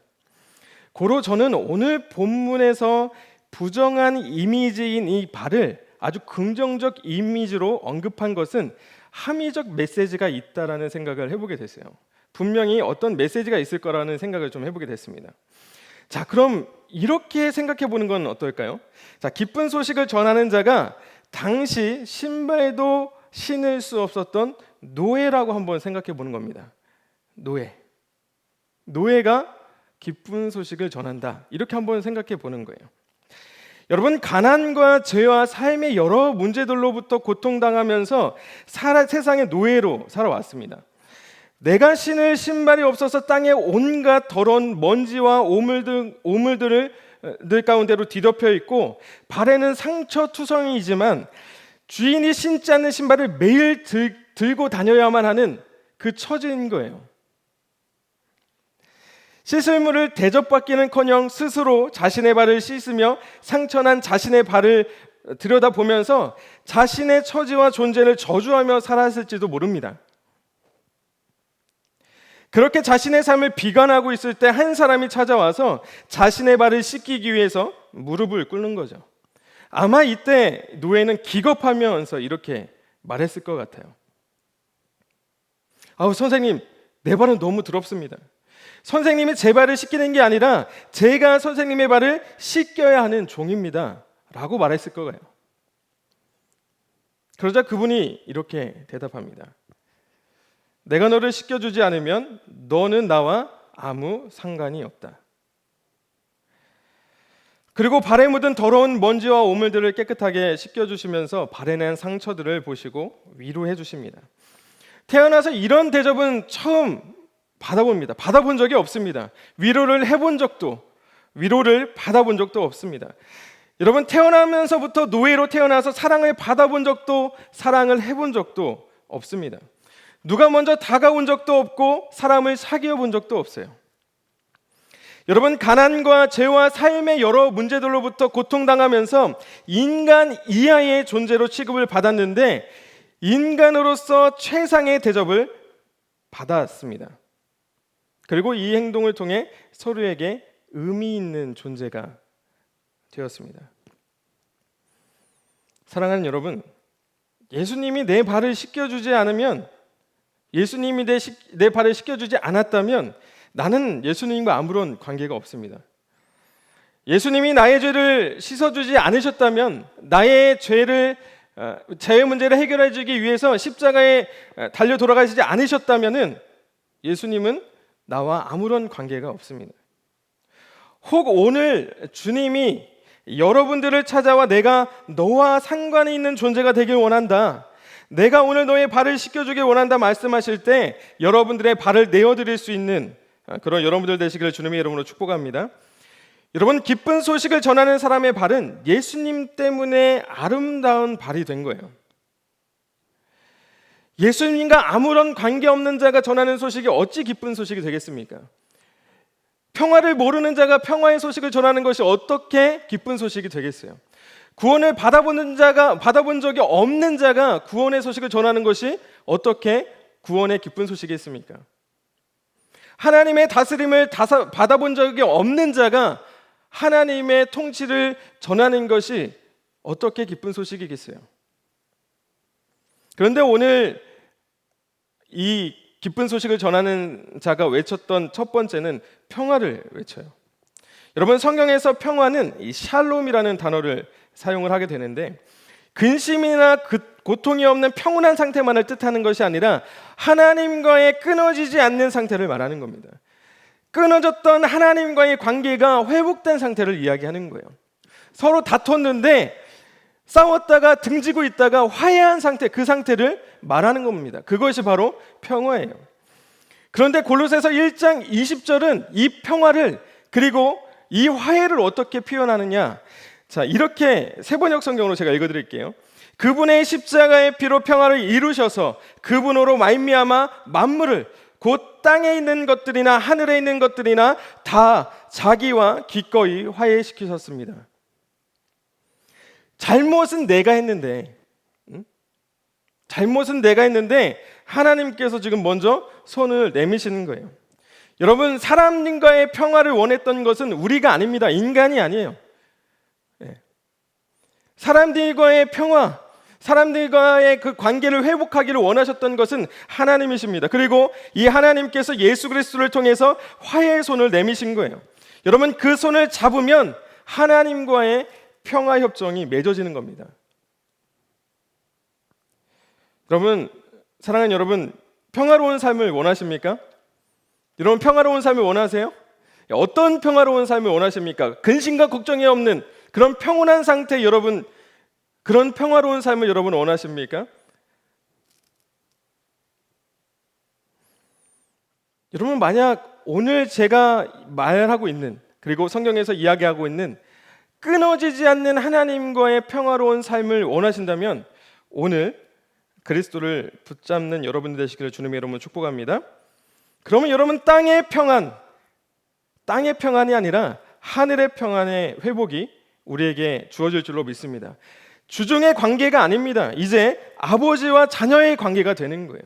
고로 저는 오늘 본문에서 부정한 이미지인 이 발을 아주 긍정적 이미지로 언급한 것은 함의적 메시지가 있다라는 생각을 해보게 됐어요. 분명히 어떤 메시지가 있을 거라는 생각을 좀 해보게 됐습니다. 자, 그럼 이렇게 생각해 보는 건 어떨까요? 자, 기쁜 소식을 전하는 자가 당시 신발도 신을 수 없었던 노예라고 한번 생각해 보는 겁니다. 노예가 기쁜 소식을 전한다. 이렇게 한번 생각해 보는 거예요. 여러분, 가난과 죄와 삶의 여러 문제들로부터 고통당하면서 세상의 노예로 살아왔습니다. 내가 신을 신발이 없어서 땅에 온갖 더러운 먼지와 오물들 가운데로 뒤덮여 있고 발에는 상처투성이지만 주인이 신지 않는 신발을 매일 들고 다녀야만 하는 그 처지인 거예요. 씻을 물을 대접받기는커녕 스스로 자신의 발을 씻으며 상처난 자신의 발을 들여다보면서 자신의 처지와 존재를 저주하며 살았을지도 모릅니다. 그렇게 자신의 삶을 비관하고 있을 때 한 사람이 찾아와서 자신의 발을 씻기기 위해서 무릎을 꿇는 거죠. 아마 이때 노예는 기겁하면서 이렇게 말했을 것 같아요. 아우, 선생님, 내 발은 너무 더럽습니다. 선생님이 제 발을 씻기는 게 아니라 제가 선생님의 발을 씻겨야 하는 종입니다 라고 말했을 거예요. 그러자 그분이 이렇게 대답합니다. 내가 너를 씻겨주지 않으면 너는 나와 아무 상관이 없다. 그리고 발에 묻은 더러운 먼지와 오물들을 깨끗하게 씻겨주시면서 발에 난 상처들을 보시고 위로해 주십니다. 태어나서 이런 대접은 처음 받아봅니다. 받아본 적이 없습니다. 위로를 받아본 적도 없습니다. 여러분, 태어나면서부터 노예로 태어나서 사랑을 받아본 적도, 사랑을 해본 적도 없습니다. 누가 먼저 다가온 적도 없고 사람을 사귀어 본 적도 없어요. 여러분, 가난과 죄와 삶의 여러 문제들로부터 고통당하면서 인간 이하의 존재로 취급을 받았는데 인간으로서 최상의 대접을 받았습니다. 그리고 이 행동을 통해 서로에게 의미 있는 존재가 되었습니다. 사랑하는 여러분, 예수님이 내 발을 씻겨주지 않으면, 예수님이 내 발을 씻겨주지 않았다면 나는 예수님과 아무런 관계가 없습니다. 예수님이 나의 죄를 씻어주지 않으셨다면, 나의 죄의 문제를 해결해 주기 위해서 십자가에 달려 돌아가시지 않으셨다면 예수님은 나와 아무런 관계가 없습니다. 혹 오늘 주님이 여러분들을 찾아와 내가 너와 상관이 있는 존재가 되길 원한다, 내가 오늘 너의 발을 씻겨주길 원한다 말씀하실 때 여러분들의 발을 내어드릴 수 있는 그런 여러분들 되시기를 주님의 이름으로 축복합니다. 여러분, 기쁜 소식을 전하는 사람의 발은 예수님 때문에 아름다운 발이 된 거예요. 예수님과 아무런 관계없는 자가 전하는 소식이 어찌 기쁜 소식이 되겠습니까? 평화를 모르는 자가 평화의 소식을 전하는 것이 어떻게 기쁜 소식이 되겠어요? 구원을 받아본 적이 없는 자가 구원의 소식을 전하는 것이 어떻게 구원의 기쁜 소식이겠습니까? 하나님의 다스림을 받아본 적이 없는 자가 하나님의 통치를 전하는 것이 어떻게 기쁜 소식이겠어요? 그런데 오늘 이 기쁜 소식을 전하는 자가 외쳤던 첫 번째는 평화를 외쳐요. 여러분, 성경에서 평화는 이 샬롬이라는 단어를 사용을 하게 되는데, 근심이나 고통이 없는 평온한 상태만을 뜻하는 것이 아니라 하나님과의 끊어지지 않는 상태를 말하는 겁니다. 끊어졌던 하나님과의 관계가 회복된 상태를 이야기하는 거예요. 서로 다퉜는데 싸웠다가 등지고 있다가 화해한 상태, 그 상태를 말하는 겁니다. 그것이 바로 평화예요. 그런데 골로새서 1장 20절은 이 평화를, 그리고 이 화해를 어떻게 표현하느냐? 자, 이렇게 세번역 성경으로 제가 읽어드릴게요. 그분의 십자가의 피로 평화를 이루셔서 그분으로 말미암아 만물을, 곧 땅에 있는 것들이나 하늘에 있는 것들이나 다 자기와 기꺼이 화해시키셨습니다. 잘못은 내가 했는데 하나님께서 지금 먼저 손을 내미시는 거예요. 여러분, 사람들과의 평화를 원했던 것은 우리가 아닙니다. 인간이 아니에요. 사람들과의 평화, 사람들과의 그 관계를 회복하기를 원하셨던 것은 하나님이십니다. 그리고 이 하나님께서 예수 그리스도를 통해서 화해의 손을 내미신 거예요. 여러분, 그 손을 잡으면 하나님과의 평화 협정이 맺어지는 겁니다. 여러분, 사랑하는 여러분, 평화로운 삶을 원하십니까? 여러분, 평화로운 삶을 원하세요? 어떤 평화로운 삶을 원하십니까? 근심과 걱정이 없는 그런 평온한 상태, 여러분, 그런 평화로운 삶을 여러분 원하십니까? 여러분, 만약 오늘 제가 말하고 있는, 그리고 성경에서 이야기하고 있는 끊어지지 않는 하나님과의 평화로운 삶을 원하신다면 오늘 그리스도를 붙잡는 여러분 되시기를 주님의 이름으로 축복합니다. 그러면 여러분, 땅의 평안이 아니라 하늘의 평안의 회복이 우리에게 주어질 줄로 믿습니다. 주종의 관계가 아닙니다. 이제 아버지와 자녀의 관계가 되는 거예요.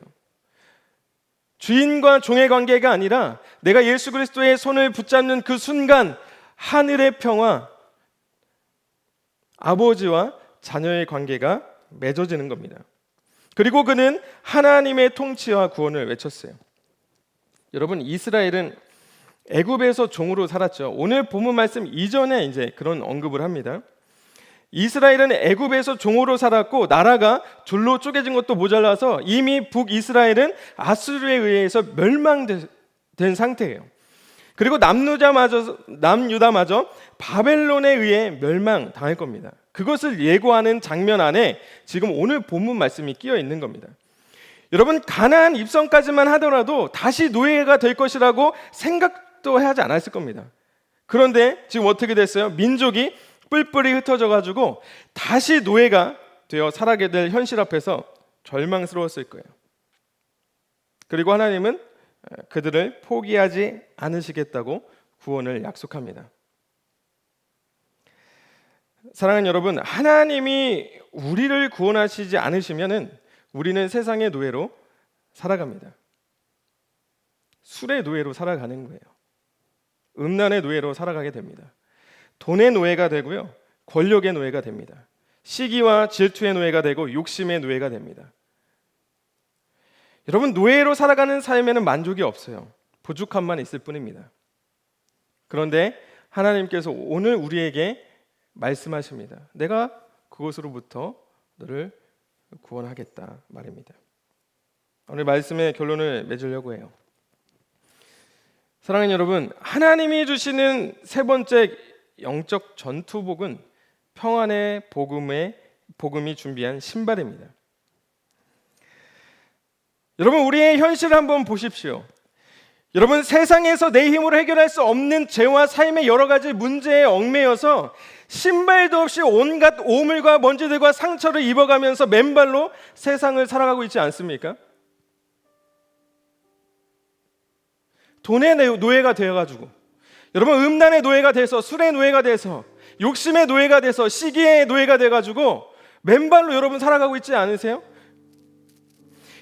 주인과 종의 관계가 아니라 내가 예수 그리스도의 손을 붙잡는 그 순간 하늘의 평화, 아버지와 자녀의 관계가 맺어지는 겁니다. 그리고 그는 하나님의 통치와 구원을 외쳤어요. 여러분, 이스라엘은 애굽에서 종으로 살았죠. 오늘 본문 말씀 이전에 이제 그런 언급을 합니다. 이스라엘은 애굽에서 종으로 살았고 나라가 둘로 쪼개진 것도 모자라서 이미 북이스라엘은 아수르에 의해서 멸망된 상태예요. 그리고 남유다마저 바벨론에 의해 멸망당할 겁니다. 그것을 예고하는 장면 안에 지금 오늘 본문 말씀이 끼어 있는 겁니다. 여러분, 가나안 입성까지만 하더라도 다시 노예가 될 것이라고 생각도 하지 않았을 겁니다. 그런데 지금 어떻게 됐어요? 민족이 뿔뿔이 흩어져 가지고 다시 노예가 되어 살아게 될 현실 앞에서 절망스러웠을 거예요. 그리고 하나님은 그들을 포기하지 않으시겠다고 구원을 약속합니다. 사랑하는 여러분, 하나님이 우리를 구원하시지 않으시면은 우리는 세상의 노예로 살아갑니다. 술의 노예로 살아가는 거예요. 음란의 노예로 살아가게 됩니다. 돈의 노예가 되고요, 권력의 노예가 됩니다. 시기와 질투의 노예가 되고 욕심의 노예가 됩니다. 여러분, 노예로 살아가는 삶에는 만족이 없어요. 부족함만 있을 뿐입니다. 그런데 하나님께서 오늘 우리에게 말씀하십니다. 내가 그곳으로부터 너를 구원하겠다 말입니다. 오늘 말씀의 결론을 맺으려고 해요. 사랑하는 여러분, 하나님이 주시는 세 번째 영적 전투복은 평안의 복음이 준비한 신발입니다. 여러분, 우리의 현실을 한번 보십시오. 여러분, 세상에서 내 힘으로 해결할 수 없는 죄와 삶의 여러 가지 문제에 얽매여서 신발도 없이 온갖 오물과 먼지들과 상처를 입어가면서 맨발로 세상을 살아가고 있지 않습니까? 돈의 노예가 되어가지고, 여러분, 음란의 노예가 돼서, 술의 노예가 돼서, 욕심의 노예가 돼서, 시기의 노예가 돼가지고 맨발로 여러분 살아가고 있지 않으세요?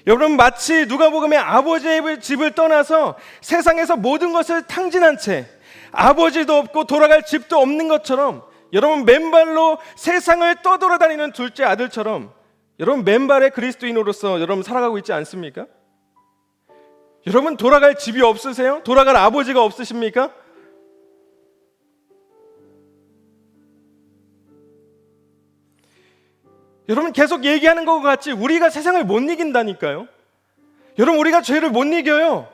여러분, 마치 누가복음의 아버지의 집을 떠나서 세상에서 모든 것을 탕진한 채 아버지도 없고 돌아갈 집도 없는 것처럼, 여러분, 맨발로 세상을 떠돌아다니는 둘째 아들처럼 여러분, 맨발의 그리스도인으로서 여러분 살아가고 있지 않습니까? 여러분, 돌아갈 집이 없으세요? 돌아갈 아버지가 없으십니까? 여러분, 계속 얘기하는 것 같이 우리가 세상을 못 이긴다니까요. 여러분, 우리가 죄를 못 이겨요.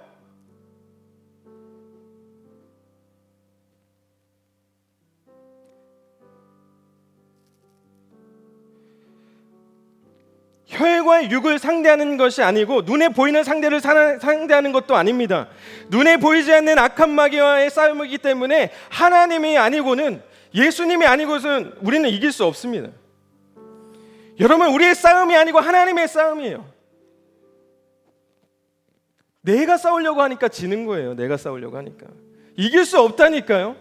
혈과 육을 상대하는 것이 아니고 눈에 보이는 상대를 상대하는 것도 아닙니다. 눈에 보이지 않는 악한 마귀와의 싸움이기 때문에 하나님이 아니고는, 예수님이 아니고는 우리는 이길 수 없습니다. 여러분, 우리의 싸움이 아니고 하나님의 싸움이에요. 내가 싸우려고 하니까 지는 거예요. 내가 싸우려고 하니까 이길 수 없다니까요.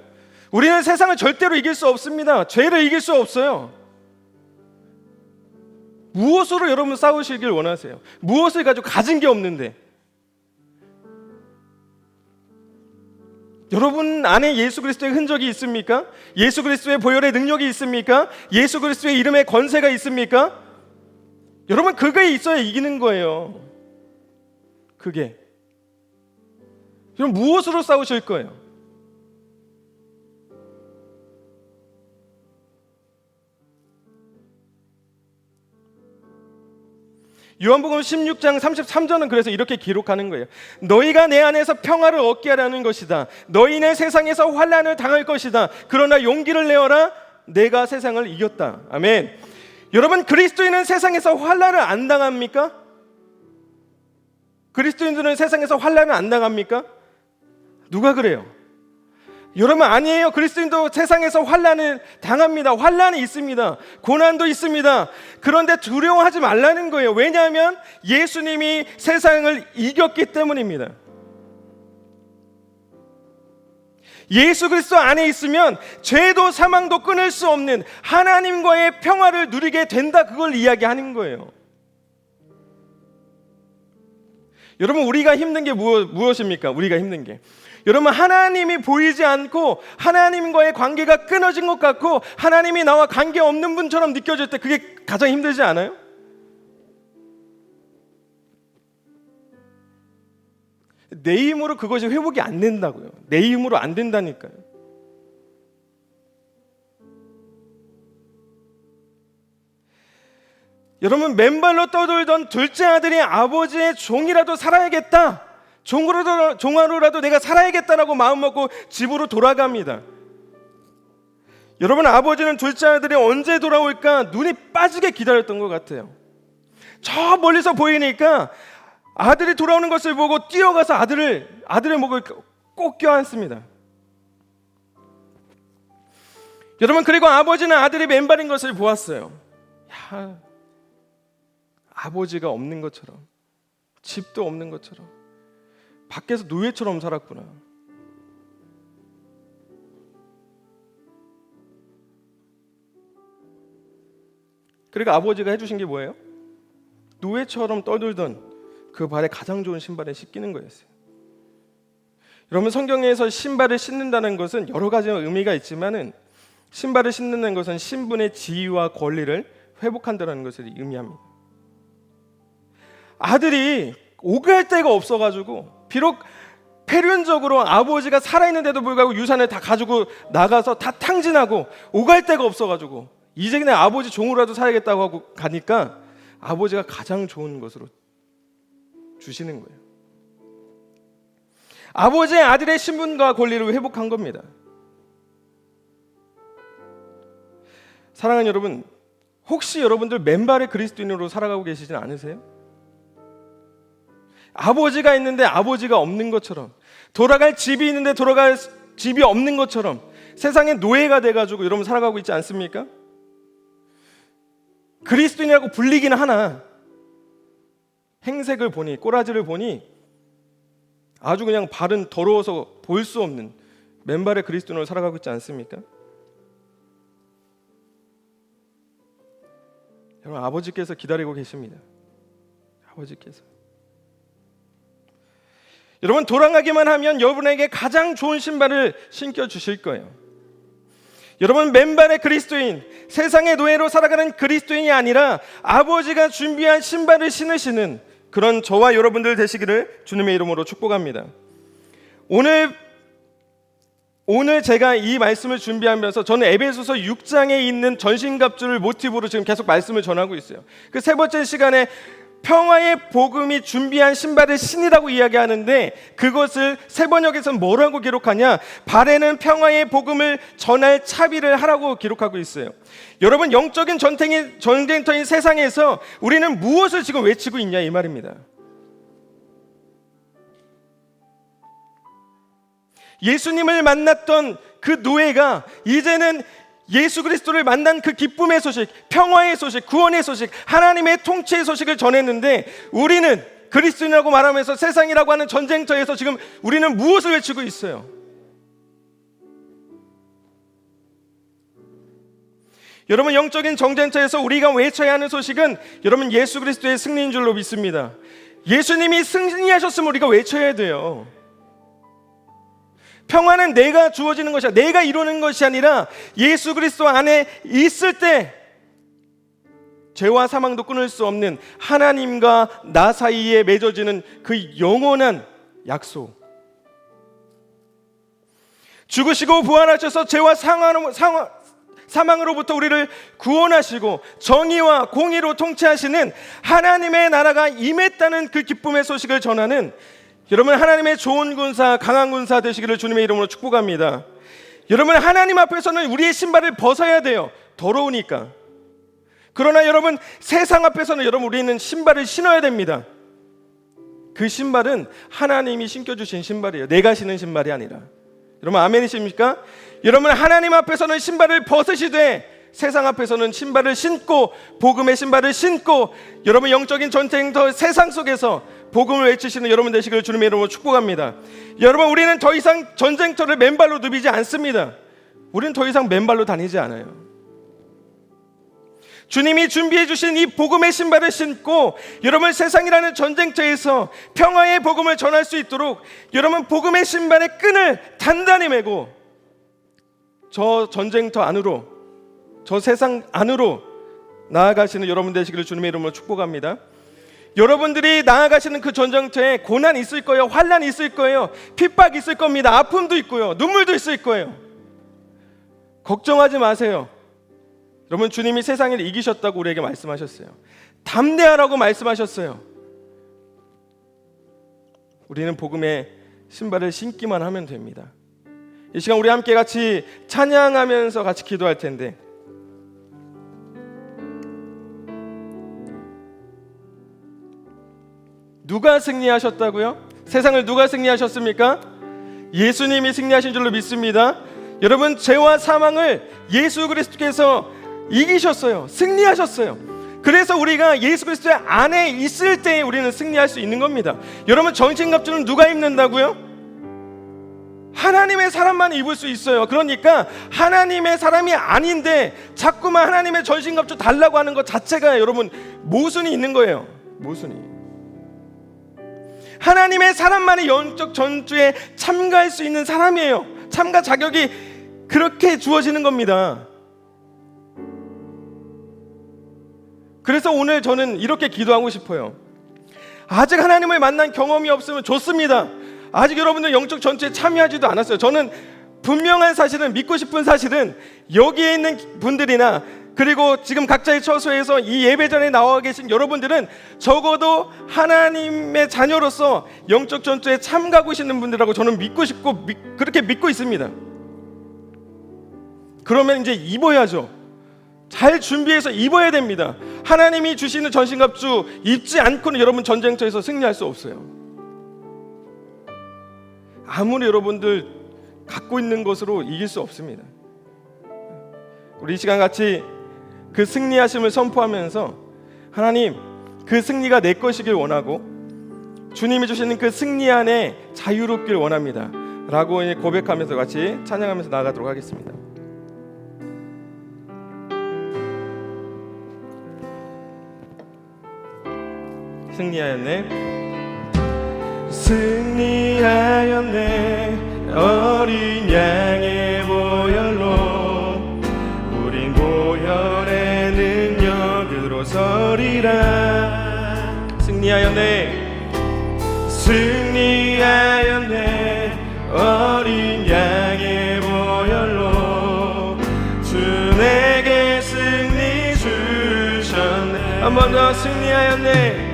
우리는 세상을 절대로 이길 수 없습니다. 죄를 이길 수 없어요. 무엇으로 여러분 싸우시길 원하세요? 무엇을 가지고 가진 게 없는데? 여러분 안에 예수 그리스도의 흔적이 있습니까? 예수 그리스도의 보혈의 능력이 있습니까? 예수 그리스도의 이름의 권세가 있습니까? 여러분, 그게 있어야 이기는 거예요. 그게. 여러분, 무엇으로 싸우실 거예요? 요한복음 16장 33절은 그래서 이렇게 기록하는 거예요. 너희가 내 안에서 평화를 얻게 하라는 것이다. 너희는 세상에서 환난을 당할 것이다. 그러나 용기를 내어라. 내가 세상을 이겼다. 아멘. 여러분, 그리스도인은 세상에서 환난을 안 당합니까? 그리스도인들은 세상에서 환난을 안 당합니까? 누가 그래요? 여러분, 아니에요. 그리스도인도 세상에서 환난을 당합니다. 환난이 있습니다. 고난도 있습니다. 그런데 두려워하지 말라는 거예요. 왜냐하면 예수님이 세상을 이겼기 때문입니다. 예수 그리스도 안에 있으면 죄도 사망도 끊을 수 없는 하나님과의 평화를 누리게 된다. 그걸 이야기하는 거예요. 여러분, 우리가 힘든 게 무엇입니까? 우리가 힘든 게, 여러분, 하나님이 보이지 않고 하나님과의 관계가 끊어진 것 같고 하나님이 나와 관계 없는 분처럼 느껴질 때 그게 가장 힘들지 않아요? 내 힘으로 그것이 회복이 안 된다고요. 내 힘으로 안 된다니까요. 여러분, 맨발로 떠돌던 둘째 아들이 아버지의 종이라도 살아야겠다, 종으로라도 내가 살아야겠다라고 마음먹고 집으로 돌아갑니다. 여러분, 아버지는 둘째 아들이 언제 돌아올까 눈이 빠지게 기다렸던 것 같아요. 저 멀리서 보이니까 아들이 돌아오는 것을 보고 뛰어가서 아들의 목을 꼭 껴안습니다. 여러분, 그리고 아버지는 아들이 맨발인 것을 보았어요. 야, 아버지가 없는 것처럼, 집도 없는 것처럼, 밖에서 노예처럼 살았구나. 그러니까 아버지가 해주신 게 뭐예요? 노예처럼 떠들던 그 발에 가장 좋은 신발을 신기는 거였어요. 여러분, 성경에서 신발을 신는다는 것은 여러 가지 의미가 있지만은 신발을 신는 것은 신분의 지위와 권리를 회복한다는 것을 의미합니다. 아들이 오갈 데가 없어가지고, 비록 폐륜적으로 아버지가 살아있는데도 불구하고 유산을 다 가지고 나가서 다 탕진하고 오갈 데가 없어가지고 이제 그냥 아버지 종으로라도 살아야겠다고 하고 가니까 아버지가 가장 좋은 것으로 주시는 거예요. 아버지의 아들의 신분과 권리를 회복한 겁니다. 사랑하는 여러분, 혹시 여러분들 맨발의 그리스도인으로 살아가고 계시진 않으세요? 아버지가 있는데 아버지가 없는 것처럼, 돌아갈 집이 있는데 돌아갈 집이 없는 것처럼 세상의 노예가 돼가지고 여러분 살아가고 있지 않습니까? 그리스도인이라고 불리기는 하나 행색을 보니, 꼬라지를 보니 아주 그냥 발은 더러워서 볼 수 없는 맨발의 그리스도인으로 살아가고 있지 않습니까? 여러분, 아버지께서 기다리고 계십니다. 아버지께서. 여러분, 돌아가기만 하면 여러분에게 가장 좋은 신발을 신겨 주실 거예요. 여러분, 맨발의 그리스도인, 세상의 노예로 살아가는 그리스도인이 아니라 아버지가 준비한 신발을 신으시는 그런 저와 여러분들 되시기를 주님의 이름으로 축복합니다. 오늘 제가 이 말씀을 준비하면서 저는 에베소서 6장에 있는 전신갑주를 모티브로 지금 계속 말씀을 전하고 있어요. 그 세 번째 시간에 평화의 복음이 준비한 신발을 신이라고 이야기하는데, 그것을 세 번역에서는 뭐라고 기록하냐? 발에는 평화의 복음을 전할 차비를 하라고 기록하고 있어요. 여러분, 영적인 전쟁터인 세상에서 우리는 무엇을 지금 외치고 있냐 이 말입니다. 예수님을 만났던 그 노예가 이제는 예수 그리스도를 만난 그 기쁨의 소식, 평화의 소식, 구원의 소식, 하나님의 통치의 소식을 전했는데, 우리는 그리스도인이라고 말하면서 세상이라고 하는 전쟁터에서 지금 우리는 무엇을 외치고 있어요? 여러분, 영적인 전쟁터에서 우리가 외쳐야 하는 소식은 여러분 예수 그리스도의 승리인 줄로 믿습니다. 예수님이 승리하셨으면 우리가 외쳐야 돼요. 평화는 내가 주어지는 것이 아니라, 내가 이루는 것이 아니라 예수 그리스도 안에 있을 때 죄와 사망도 끊을 수 없는 하나님과 나 사이에 맺어지는 그 영원한 약속. 죽으시고 부활하셔서 죄와 사망으로부터 우리를 구원하시고 정의와 공의로 통치하시는 하나님의 나라가 임했다는 그 기쁨의 소식을 전하는 여러분, 하나님의 좋은 군사, 강한 군사 되시기를 주님의 이름으로 축복합니다. 여러분, 하나님 앞에서는 우리의 신발을 벗어야 돼요. 더러우니까. 그러나 여러분, 세상 앞에서는 여러분 우리는 신발을 신어야 됩니다. 그 신발은 하나님이 신겨주신 신발이에요. 내가 신은 신발이 아니라. 여러분, 아멘이십니까? 여러분, 하나님 앞에서는 신발을 벗으시되 세상 앞에서는 신발을 신고, 복음의 신발을 신고, 여러분 영적인 전쟁터 세상 속에서 복음을 외치시는 여러분 되시기를 주님의 이름으로 축복합니다. 여러분, 우리는 더 이상 전쟁터를 맨발로 누비지 않습니다. 우리는 더 이상 맨발로 다니지 않아요. 주님이 준비해 주신 이 복음의 신발을 신고 여러분 세상이라는 전쟁터에서 평화의 복음을 전할 수 있도록 여러분 복음의 신발의 끈을 단단히 매고 저 전쟁터 안으로, 저 세상 안으로 나아가시는 여러분 되시기를 주님의 이름으로 축복합니다. 여러분들이 나아가시는 그 전쟁터에 고난이 있을 거예요. 환난이 있을 거예요. 핍박이 있을 겁니다. 아픔도 있고요. 눈물도 있을 거예요. 걱정하지 마세요. 여러분, 주님이 세상을 이기셨다고 우리에게 말씀하셨어요. 담대하라고 말씀하셨어요. 우리는 복음의 신발을 신기만 하면 됩니다. 이 시간 우리 함께 같이 찬양하면서 같이 기도할 텐데, 누가 승리하셨다고요? 세상을 누가 승리하셨습니까? 예수님이 승리하신 줄로 믿습니다. 여러분, 죄와 사망을 예수 그리스도께서 이기셨어요. 승리하셨어요. 그래서 우리가 예수 그리스도의 안에 있을 때 우리는 승리할 수 있는 겁니다. 여러분, 전신갑주는 누가 입는다고요? 하나님의 사람만 입을 수 있어요. 그러니까 하나님의 사람이 아닌데 자꾸만 하나님의 전신갑주 달라고 하는 것 자체가 여러분 모순이 있는 거예요. 모순이. 하나님의 사람만이 영적 전투에 참가할 수 있는 사람이에요. 참가 자격이 그렇게 주어지는 겁니다. 그래서 오늘 저는 이렇게 기도하고 싶어요. 아직 하나님을 만난 경험이 없으면 좋습니다. 아직 여러분들 영적 전투에 참여하지도 않았어요. 저는 분명한 사실은, 믿고 싶은 사실은 여기에 있는 분들이나 그리고 지금 각자의 처소에서 이 예배전에 나와 계신 여러분들은 적어도 하나님의 자녀로서 영적 전투에 참가하고 있는 분들이라고 저는 믿고 싶고 그렇게 믿고 있습니다. 그러면 이제 입어야죠. 잘 준비해서 입어야 됩니다. 하나님이 주시는 전신갑주 입지 않고는 여러분 전쟁터에서 승리할 수 없어요. 아무리 여러분들 갖고 있는 것으로 이길 수 없습니다. 우리 이 시간 같이 그 승리하심을 선포하면서 하나님, 그 승리가 내 것이길 원하고 주님이 주시는 그 승리 안에 자유롭길 원합니다 라고 고백하면서 같이 찬양하면서 나아가도록 하겠습니다. 승리하였네, 승리하였네, 어린 양의 보혈로 우린 보혈의 능력으로 서리라. 승리하였네, 승리하였네, 어린 양의 보혈로 주 내게 승리 주셨네. 한 번 더. 승리하였네,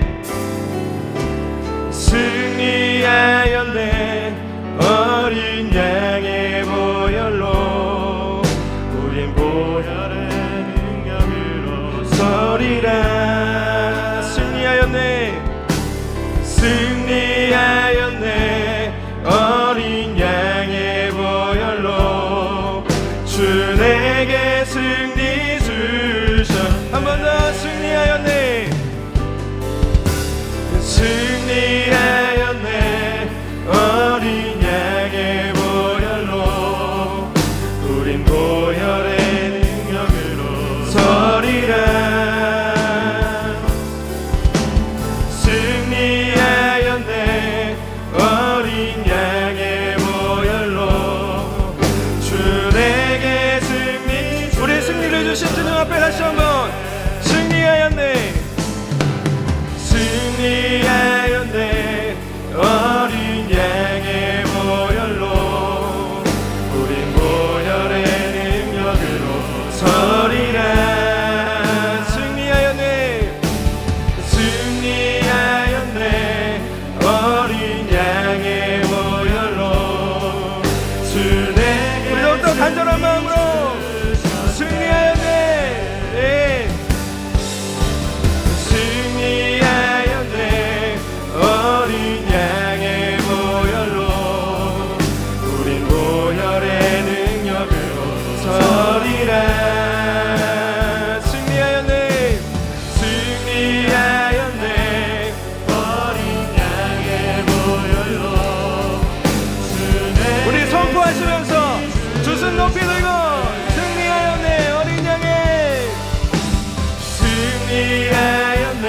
승리하였네, 어린 양의 보혈로 우린 보혈의 능력으로 서리라. 승리하였네, 승리하였네, 어린 양의 보혈로 주 내게 승리 주셔. 한 번 더. 승리하였네, 승리하였네, 어린 양의 보혈로 우린 보혈의 능력으로 서리라. 승리하였네, 어린 양의 보혈로 주 내게 승리. 우리 승리를 주신 주님 앞에 다시 한번. 승리하였네, 승리하였네, 어린 양의 보혈로 우린 보혈의 능력으로 서리라. 승리하였네, 승리하였네, 어린 양의 보혈로 주 내게. 우리 또 간절한 마음으로 승리하였네. 네. 승리하였네, 어린 양의 보혈로 우린 보혈의 능력으로 서리라. 승리하였네, 승리하였네, 어린 양의 보혈로 주 내게. 우리 선포하시면서 두 손 높이 들고 승리하였네, 어린 양의. 승리하였네,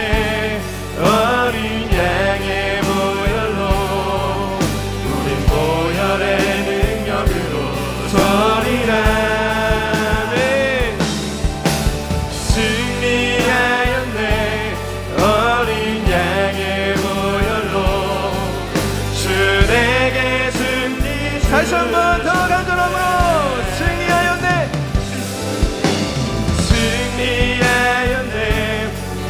어린 양의 보혈로 우린 보혈의 능력으로 서리라. 네. 승리하였네, 어린 양의 보혈로 주 내게 승리. 다시 한 번 더 간절함으로 승리하였네, 승리하였네,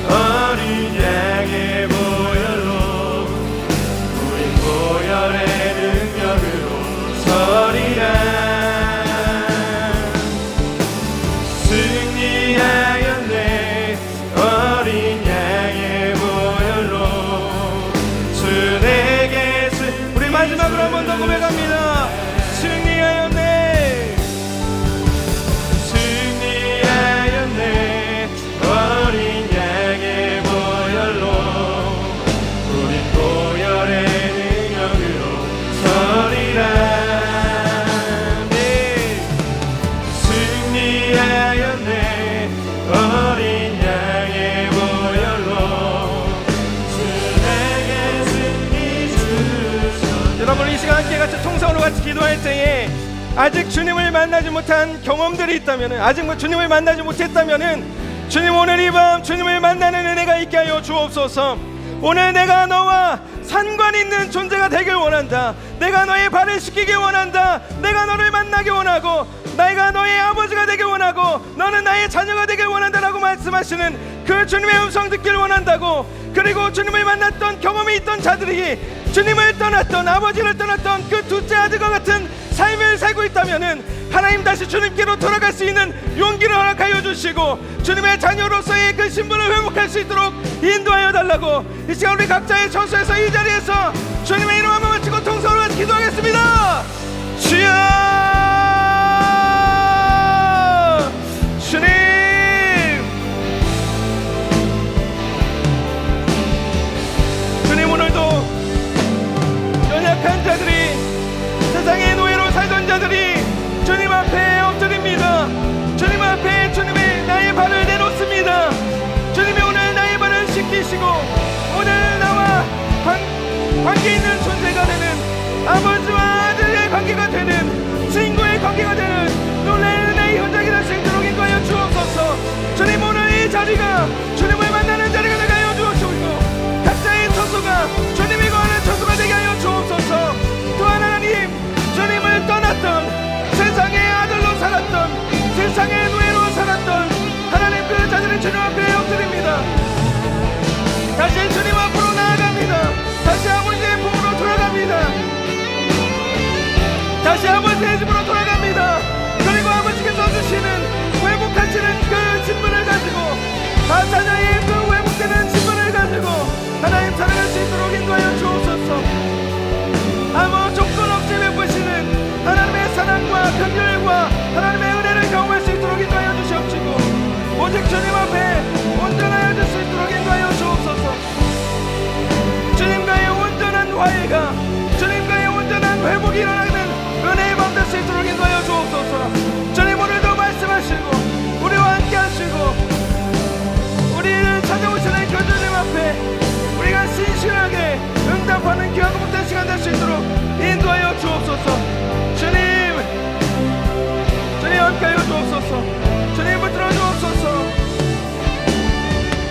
어린 양의 보혈로 우린 보혈의 능력으로 서리라. 승리하였네, 어린 양의 보혈로 주 내게 우리 마지막으로 한 번 더 고백합니다. 승리하였네, 승리하였네, 어린 양의 보혈로 우린 보혈의 능력으로 서리라. 네. 승리하였네, 어린 양의 보혈로 주 내게 승리 주셔. 여러분, 이 시간 함께 같이 통성으로 같이 기도할 때에 아직 주님을 만나지 못한 경험들이 있다면, 아직 주님을 만나지 못했다면, 주님 오늘 이 밤 주님을 만나는 은혜가 있게 하여 주옵소서. 오늘 내가 너와 상관 있는 존재가 되길 원한다. 내가 너의 발을 씻기길 원한다. 내가 너를 만나길 원하고, 내가 너의 아버지가 되길 원하고, 너는 나의 자녀가 되길 원한다라고 말씀하시는 그 주님의 음성 듣길 원한다고. 그리고 주님을 만났던 경험이 있던 자들이 주님을 떠났던, 아버지를 떠났던 그 둘째 아들과 같은 삶을 살고 있다면은 하나님 다시 주님께로 돌아갈 수 있는 용기를 허락하여 주시고 주님의 자녀로서의 그 신분을 회복할 수 있도록 인도하여 달라고 이 시간 우리 각자의 처소에서 이 자리에서 주님의 이름 한번 외치고 통성으로 기도하겠습니다. 주여, 주님, 주님, 오늘도 연약한 자들이, 세상의 노예로 살던 자들이 주님 앞에 엎드립니다. 주님 앞에 주님의 나의 발을 내놓습니다. 주님이 오늘 나의 발을 씻기시고 오늘 나와 관계 있는 존재가 되는, 아버지와 아들의 관계가 되는, 친구의 관계가 되는 놀라운 은혜의 현장이 될 수 있도록 인도하여 주옵소서. 주님, 오늘 이 자리가 주님을 만나는 자리가 되게 하여 주옵소서. 각자의 처소가 주님이 거하는 처소가 되게 하여 주옵소서. 또한 하나님, 주님을 떠났던, 세상의 아들로 살았던, 세상의 노예로 살았던 하나님 그 자들이 주님 앞에 엎드립니다. 다시 주님 앞으로 나아갑니다. 다시 아버지의 품으로 돌아갑니다. 다시 아버지의 집으로 돌아갑니다. 그리고 아버지께서 주시는 회복하시는 그 신분을 가지고, 자녀의 그 회복되는 신분을 가지고 하나님 살아갈 수 있도록 인도하여 주옵소서. 아무 조건 없이 베푸시는 하나님의 사랑과 긍휼과 하나님의 은혜를 경험할 수 있도록 인도하여 주시옵시고, 오직 주님 앞에 온전하여 줄 수 있도록 인도하여 주옵소서. 주님과의 온전한 화해가, 주님과의 온전한 회복이 일어나는 은혜의 밤 될 수 있도록 인도하여 주옵소서. 주님, 오늘도 말씀하시고 우리와 함께 하시고 우리를 찾아오시는 그 주님 앞에 우리가 신실하게 응답하는 귀하고 복된 시간 될 수 있도록 인도하여 주옵소서. 주님, 주님 함께하여 주옵소서. 주님 붙들어 주옵소서.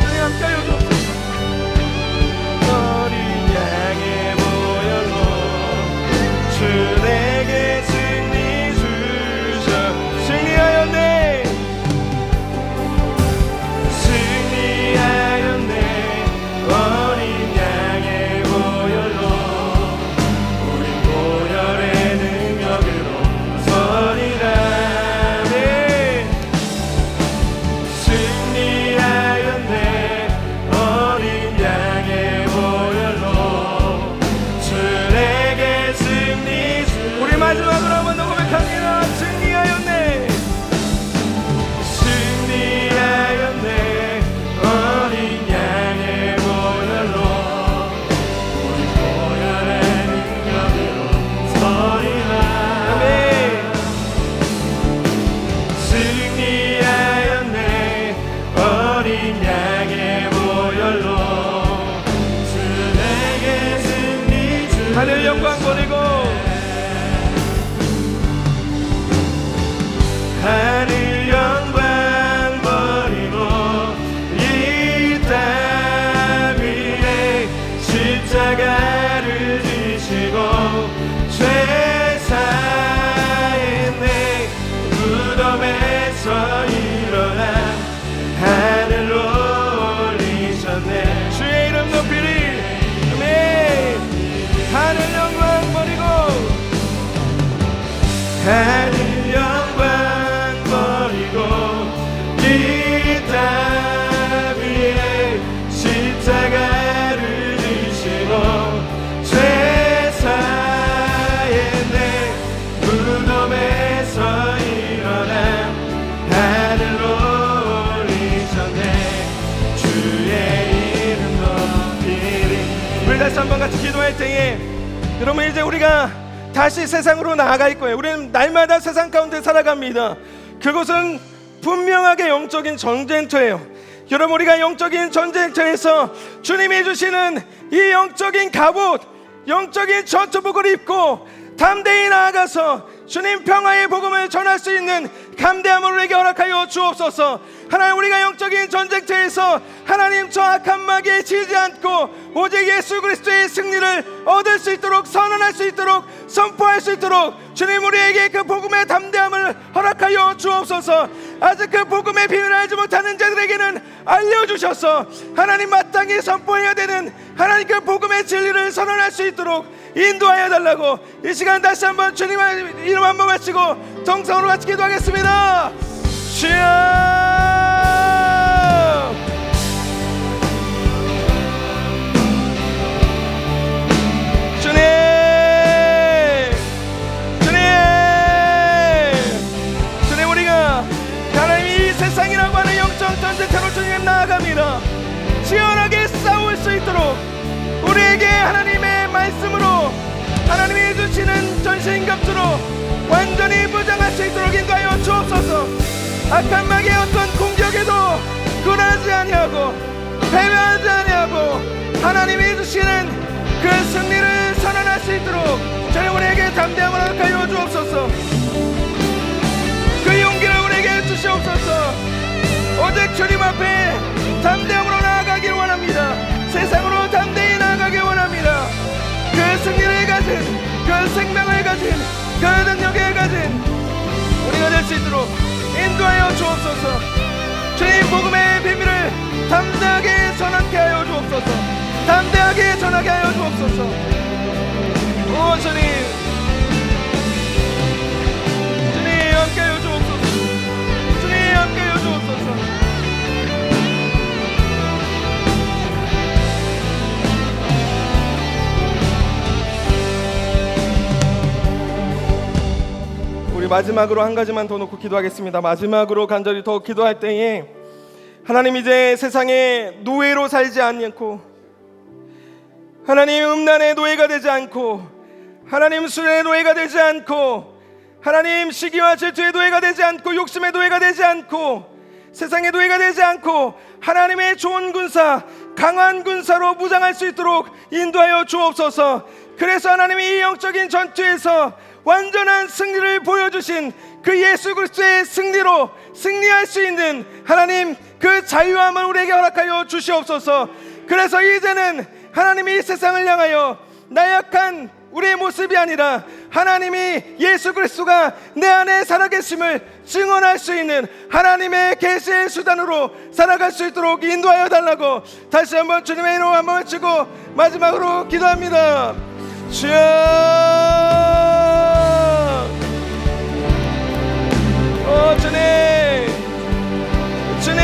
주님 함께하여 주옵소서. 어린 양의 모양으로 주 내게 승리 주셔. 승리하였네, 승리하였네. 어린 양의 보혈로, 우린 보혈의 능력으로 서리라네. 승리하였네. 어린 양의 보혈로 주 내게 승리 주. 우리 마지막으로 한번 더 고백합니다. 승리하였네, 승리하였네. 어린 양의 보혈로, 우리 보혈의 능력으로 서리라. 승리하였네. 어린 양의 보혈로 주 내게 승리 주. 하늘 영광 버리고, 하늘 영광 버리고 이 땅 위에 십자가를 지시고 죄 사했네. 무덤에서 일어나 하늘로 올리셨네. 주의 이름 높이리. 아멘. 하늘 영광 버리고, 하늘 영광 이 땅 위에 십자가를 지시고 죄 사했네. 무덤에서 일어나 하늘로 올리셨네. 주의 이름 높이리. 우리 다시 한번 같이 기도할 때에 여러분, 이제 우리가 다시 세상으로 나아갈 거예요. 우리는 날마다 세상 가운데 살아갑니다. 그것은 분명하게 영적인 전쟁터예요. 여러분, 우리가 영적인 전쟁터에서 주님이 주시는 이 영적인 갑옷, 영적인 전투복을 입고 담대히 나아가서 주님 평화의 복음을 전할 수 있는 감대함을 우리에게 허락하여 주옵소서. 하나님, 우리가 영적인 전쟁터에서 하나님 저 악한 마귀에 지지 않고 오직 예수 그리스도의 승리를 얻을 수 있도록, 선언할 수 있도록, 선포할 수 있도록 주님 우리에게 그 복음의 담대함을 허락하여 주옵소서. 아직 그 복음의 비밀을 알지 못하는 자들에게는 알려주셔서 하나님 마땅히 선포해야 되는 하나님 그 복음의 진리를 선언할 수 있도록 인도하여 달라고 이 시간 다시 한번 주님의 이름 한번 외치고 정성으로 같이 기도하겠습니다. 주여, 주님 우리가 하나님 이 세상이라고 하는 영적 전쟁터로 주님 나아갑니다. 치열하게 싸울 수 있도록 우리에게 하나님의 말씀으로 하나님이 주시는 전신갑주로 완전히 무장할 수 있도록 인도하여 주옵소서. 악한 마귀의 어떤 공격에도 굴하지 아니하고 패배하지 아니하고 하나님이 주시는 그 승리를 선언할 수 있도록 주님 우리에게 담대함을 허락하여 주옵소서. 그 용기를 우리에게 주시옵소서. 오직 주님 앞에 담대함으로 나아가길 원합니다. 세상으로 담대히 나아가길 원합니다. 그 승리를 가진, 그 생명을 가진, 그 능력을 가진 우리가 될 수 있도록 인도하여 주옵소서. 주님 복음의 비밀을 담대하게 전하게 하여 주옵소서. 담대하게 전하게 하여 주옵소서. 오 주님, 주님 함께 하여 주옵소서. 주님 함께 하여 주옵소서. 우리 마지막으로 한 가지만 더 놓고 기도하겠습니다. 마지막으로 간절히 더 기도할 때에 하나님 이제 세상의 노예로 살지 않고 하나님 음란의 노예가 되지 않고 하나님 술의 노예가 되지 않고 하나님 시기와 질투의 노예가 되지 않고 욕심의 노예가 되지 않고 세상의 노예가 되지 않고 하나님의 좋은 군사, 강한 군사로 무장할 수 있도록 인도하여 주옵소서. 그래서 하나님이 이 영적인 전투에서 완전한 승리를 보여주신 그 예수 그리스도의 승리로 승리할 수 있는 하나님 그 자유함을 우리에게 허락하여 주시옵소서. 그래서 이제는 하나님이 이 세상을 향하여 나약한 우리의 모습이 아니라 하나님이 예수 그리스도가 내 안에 살아계심을 증언할 수 있는 하나님의 계시의 수단으로 살아갈 수 있도록 인도하여 달라고 다시 한번 주님의 이름 한번 외치고 마지막으로 기도합니다. 주여, 주님,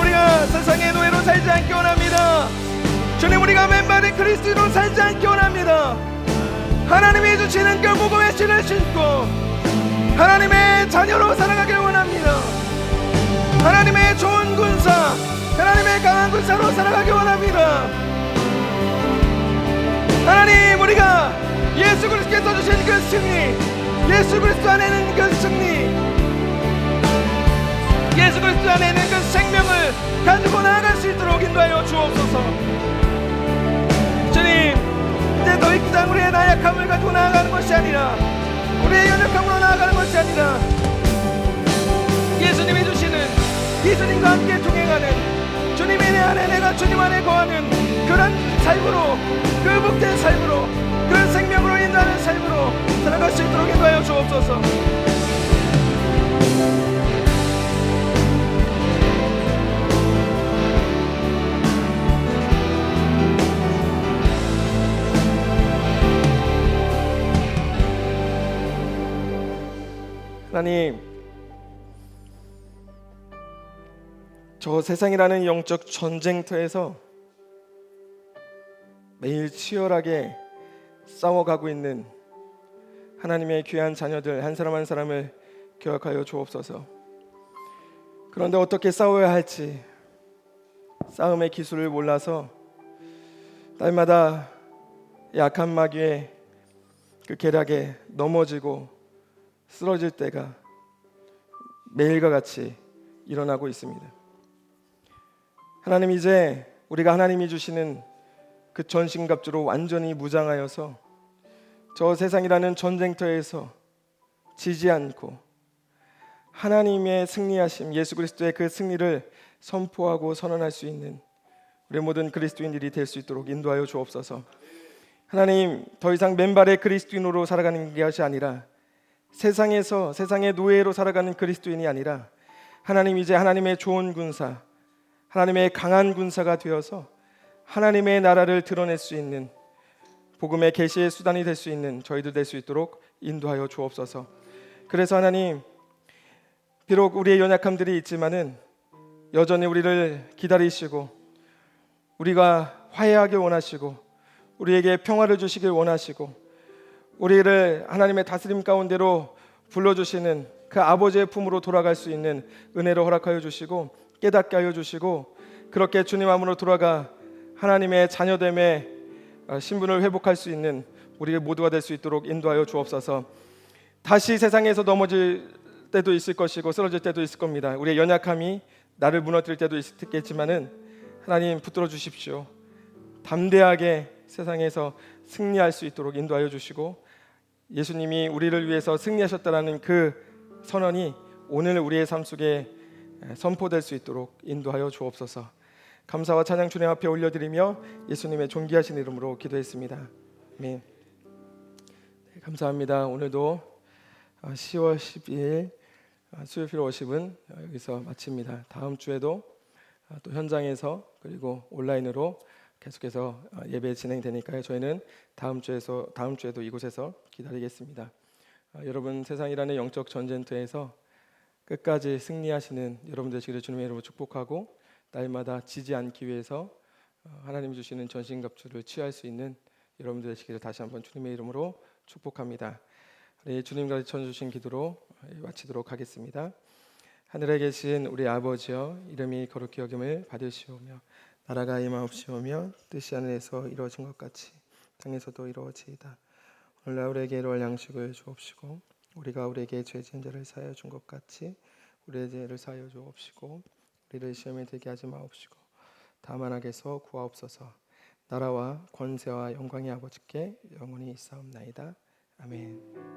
우리가 세상의 노예로 살지 않기 원합니다. 주님, 우리가 맨발의 그리스도로 살지 않기 원합니다. 하나님이 주시는 그 복음의 신을 신고 하나님의 자녀로 살아가길 원합니다. 하나님의 좋은 군사, 하나님의 강한 군사로 살아가길 원합니다. 하나님, 우리가 예수 그리스도께서 주신 그 승리, 예수 그리스도 안에는 그 승리, 예수 그리스도 안에는 그 생명을 가지고 나아갈 수 있도록 인도하여 주옵소서. 주님, 이제 더 이상 우리의 나약함을 가지고 나아가는 것이 아니라 우리의 연약함으로 나아가는 것이 아니라 예수님이 주시는, 예수님과 함께 동행하는 주님이 내 안에 내가 주님 안에 거하는 그런 삶으로, 그 복된 삶으로, 그 생명으로 인도하는 삶으로 살아갈 수 있도록 인도하여 주옵소서. 하나님, 저 세상이라는 영적 전쟁터에서 매일 치열하게 싸워가고 있는 하나님의 귀한 자녀들 한 사람 한 사람을 기억하여 주옵소서. 그런데 어떻게 싸워야 할지 싸움의 기술을 몰라서 날마다 약한 마귀의 그 계략에 넘어지고 쓰러질 때가 매일과 같이 일어나고 있습니다. 하나님, 이제 우리가 하나님이 주시는 그 전신갑주로 완전히 무장하여서 저 세상이라는 전쟁터에서 지지 않고 하나님의 승리하심, 예수 그리스도의 그 승리를 선포하고 선언할 수 있는 우리 모든 그리스도인들이 될 수 있도록 인도하여 주옵소서. 하나님, 더 이상 맨발의 그리스도인으로 살아가는 것이 아니라 세상의 노예로 살아가는 그리스도인이 아니라 하나님, 이제 하나님의 좋은 군사, 하나님의 강한 군사가 되어서 하나님의 나라를 드러낼 수 있는 복음의 계시의 수단이 될 수 있는 저희들 될 수 있도록 인도하여 주옵소서. 그래서 하나님, 비록 우리의 연약함들이 있지만은 여전히 우리를 기다리시고 우리가 화해하길 원하시고 우리에게 평화를 주시길 원하시고 우리를 하나님의 다스림 가운데로 불러주시는 그 아버지의 품으로 돌아갈 수 있는 은혜를 허락하여 주시고 깨닫게 하여 주시고 그렇게 주님 안으로 돌아가 하나님의 자녀됨의 신분을 회복할 수 있는 우리 모두가 될 수 있도록 인도하여 주옵소서. 다시 세상에서 넘어질 때도 있을 것이고 쓰러질 때도 있을 겁니다. 우리의 연약함이 나를 무너뜨릴 때도 있겠지만은 하나님 붙들어 주십시오. 담대하게 세상에서 승리할 수 있도록 인도하여 주시고 예수님이 우리를 위해서 승리하셨다라는 그 선언이 오늘 우리의 삶 속에 선포될 수 있도록 인도하여 주옵소서. 감사와 찬양 주님 앞에 올려드리며 예수님의 존귀하신 이름으로 기도했습니다. 아멘. 네, 감사합니다. 오늘도 10월 12일 수요일 워십은 여기서 마칩니다. 다음 주에도 또 현장에서 그리고 온라인으로 계속해서 예배 진행되니까요. 저희는 다음 주에도 이곳에서 기다리겠습니다. 여러분, 세상이라는 영적 전쟁터에서 끝까지 승리하시는 여러분 되시기를 주님의 이름으로 축복하고 날마다 지지 않기 위해서 하나님이 주시는 전신갑주를 취할 수 있는 여러분 되시기를 다시 한번 주님의 이름으로 축복합니다. 네, 주님 가르쳐 주신 기도로 마치도록 하겠습니다. 하늘에 계신 우리 아버지여, 이름이 거룩히 여김을 받으시오며 나라가 임하옵시오며 뜻이 하늘에서 이루어진 것 같이 땅에서도 이루어지이다. 오늘 우리에게 일용할 양식을 주옵시고 우리가 우리에게 죄 지은 자를 사하여 준 것 같이 우리의 죄를 사하여 주옵시고 우리를 시험에 들게 하지 마옵시고 다만 악에서 구하옵소서. 나라와 권세와 영광이 아버지께 영원히 있사옵나이다. 아멘.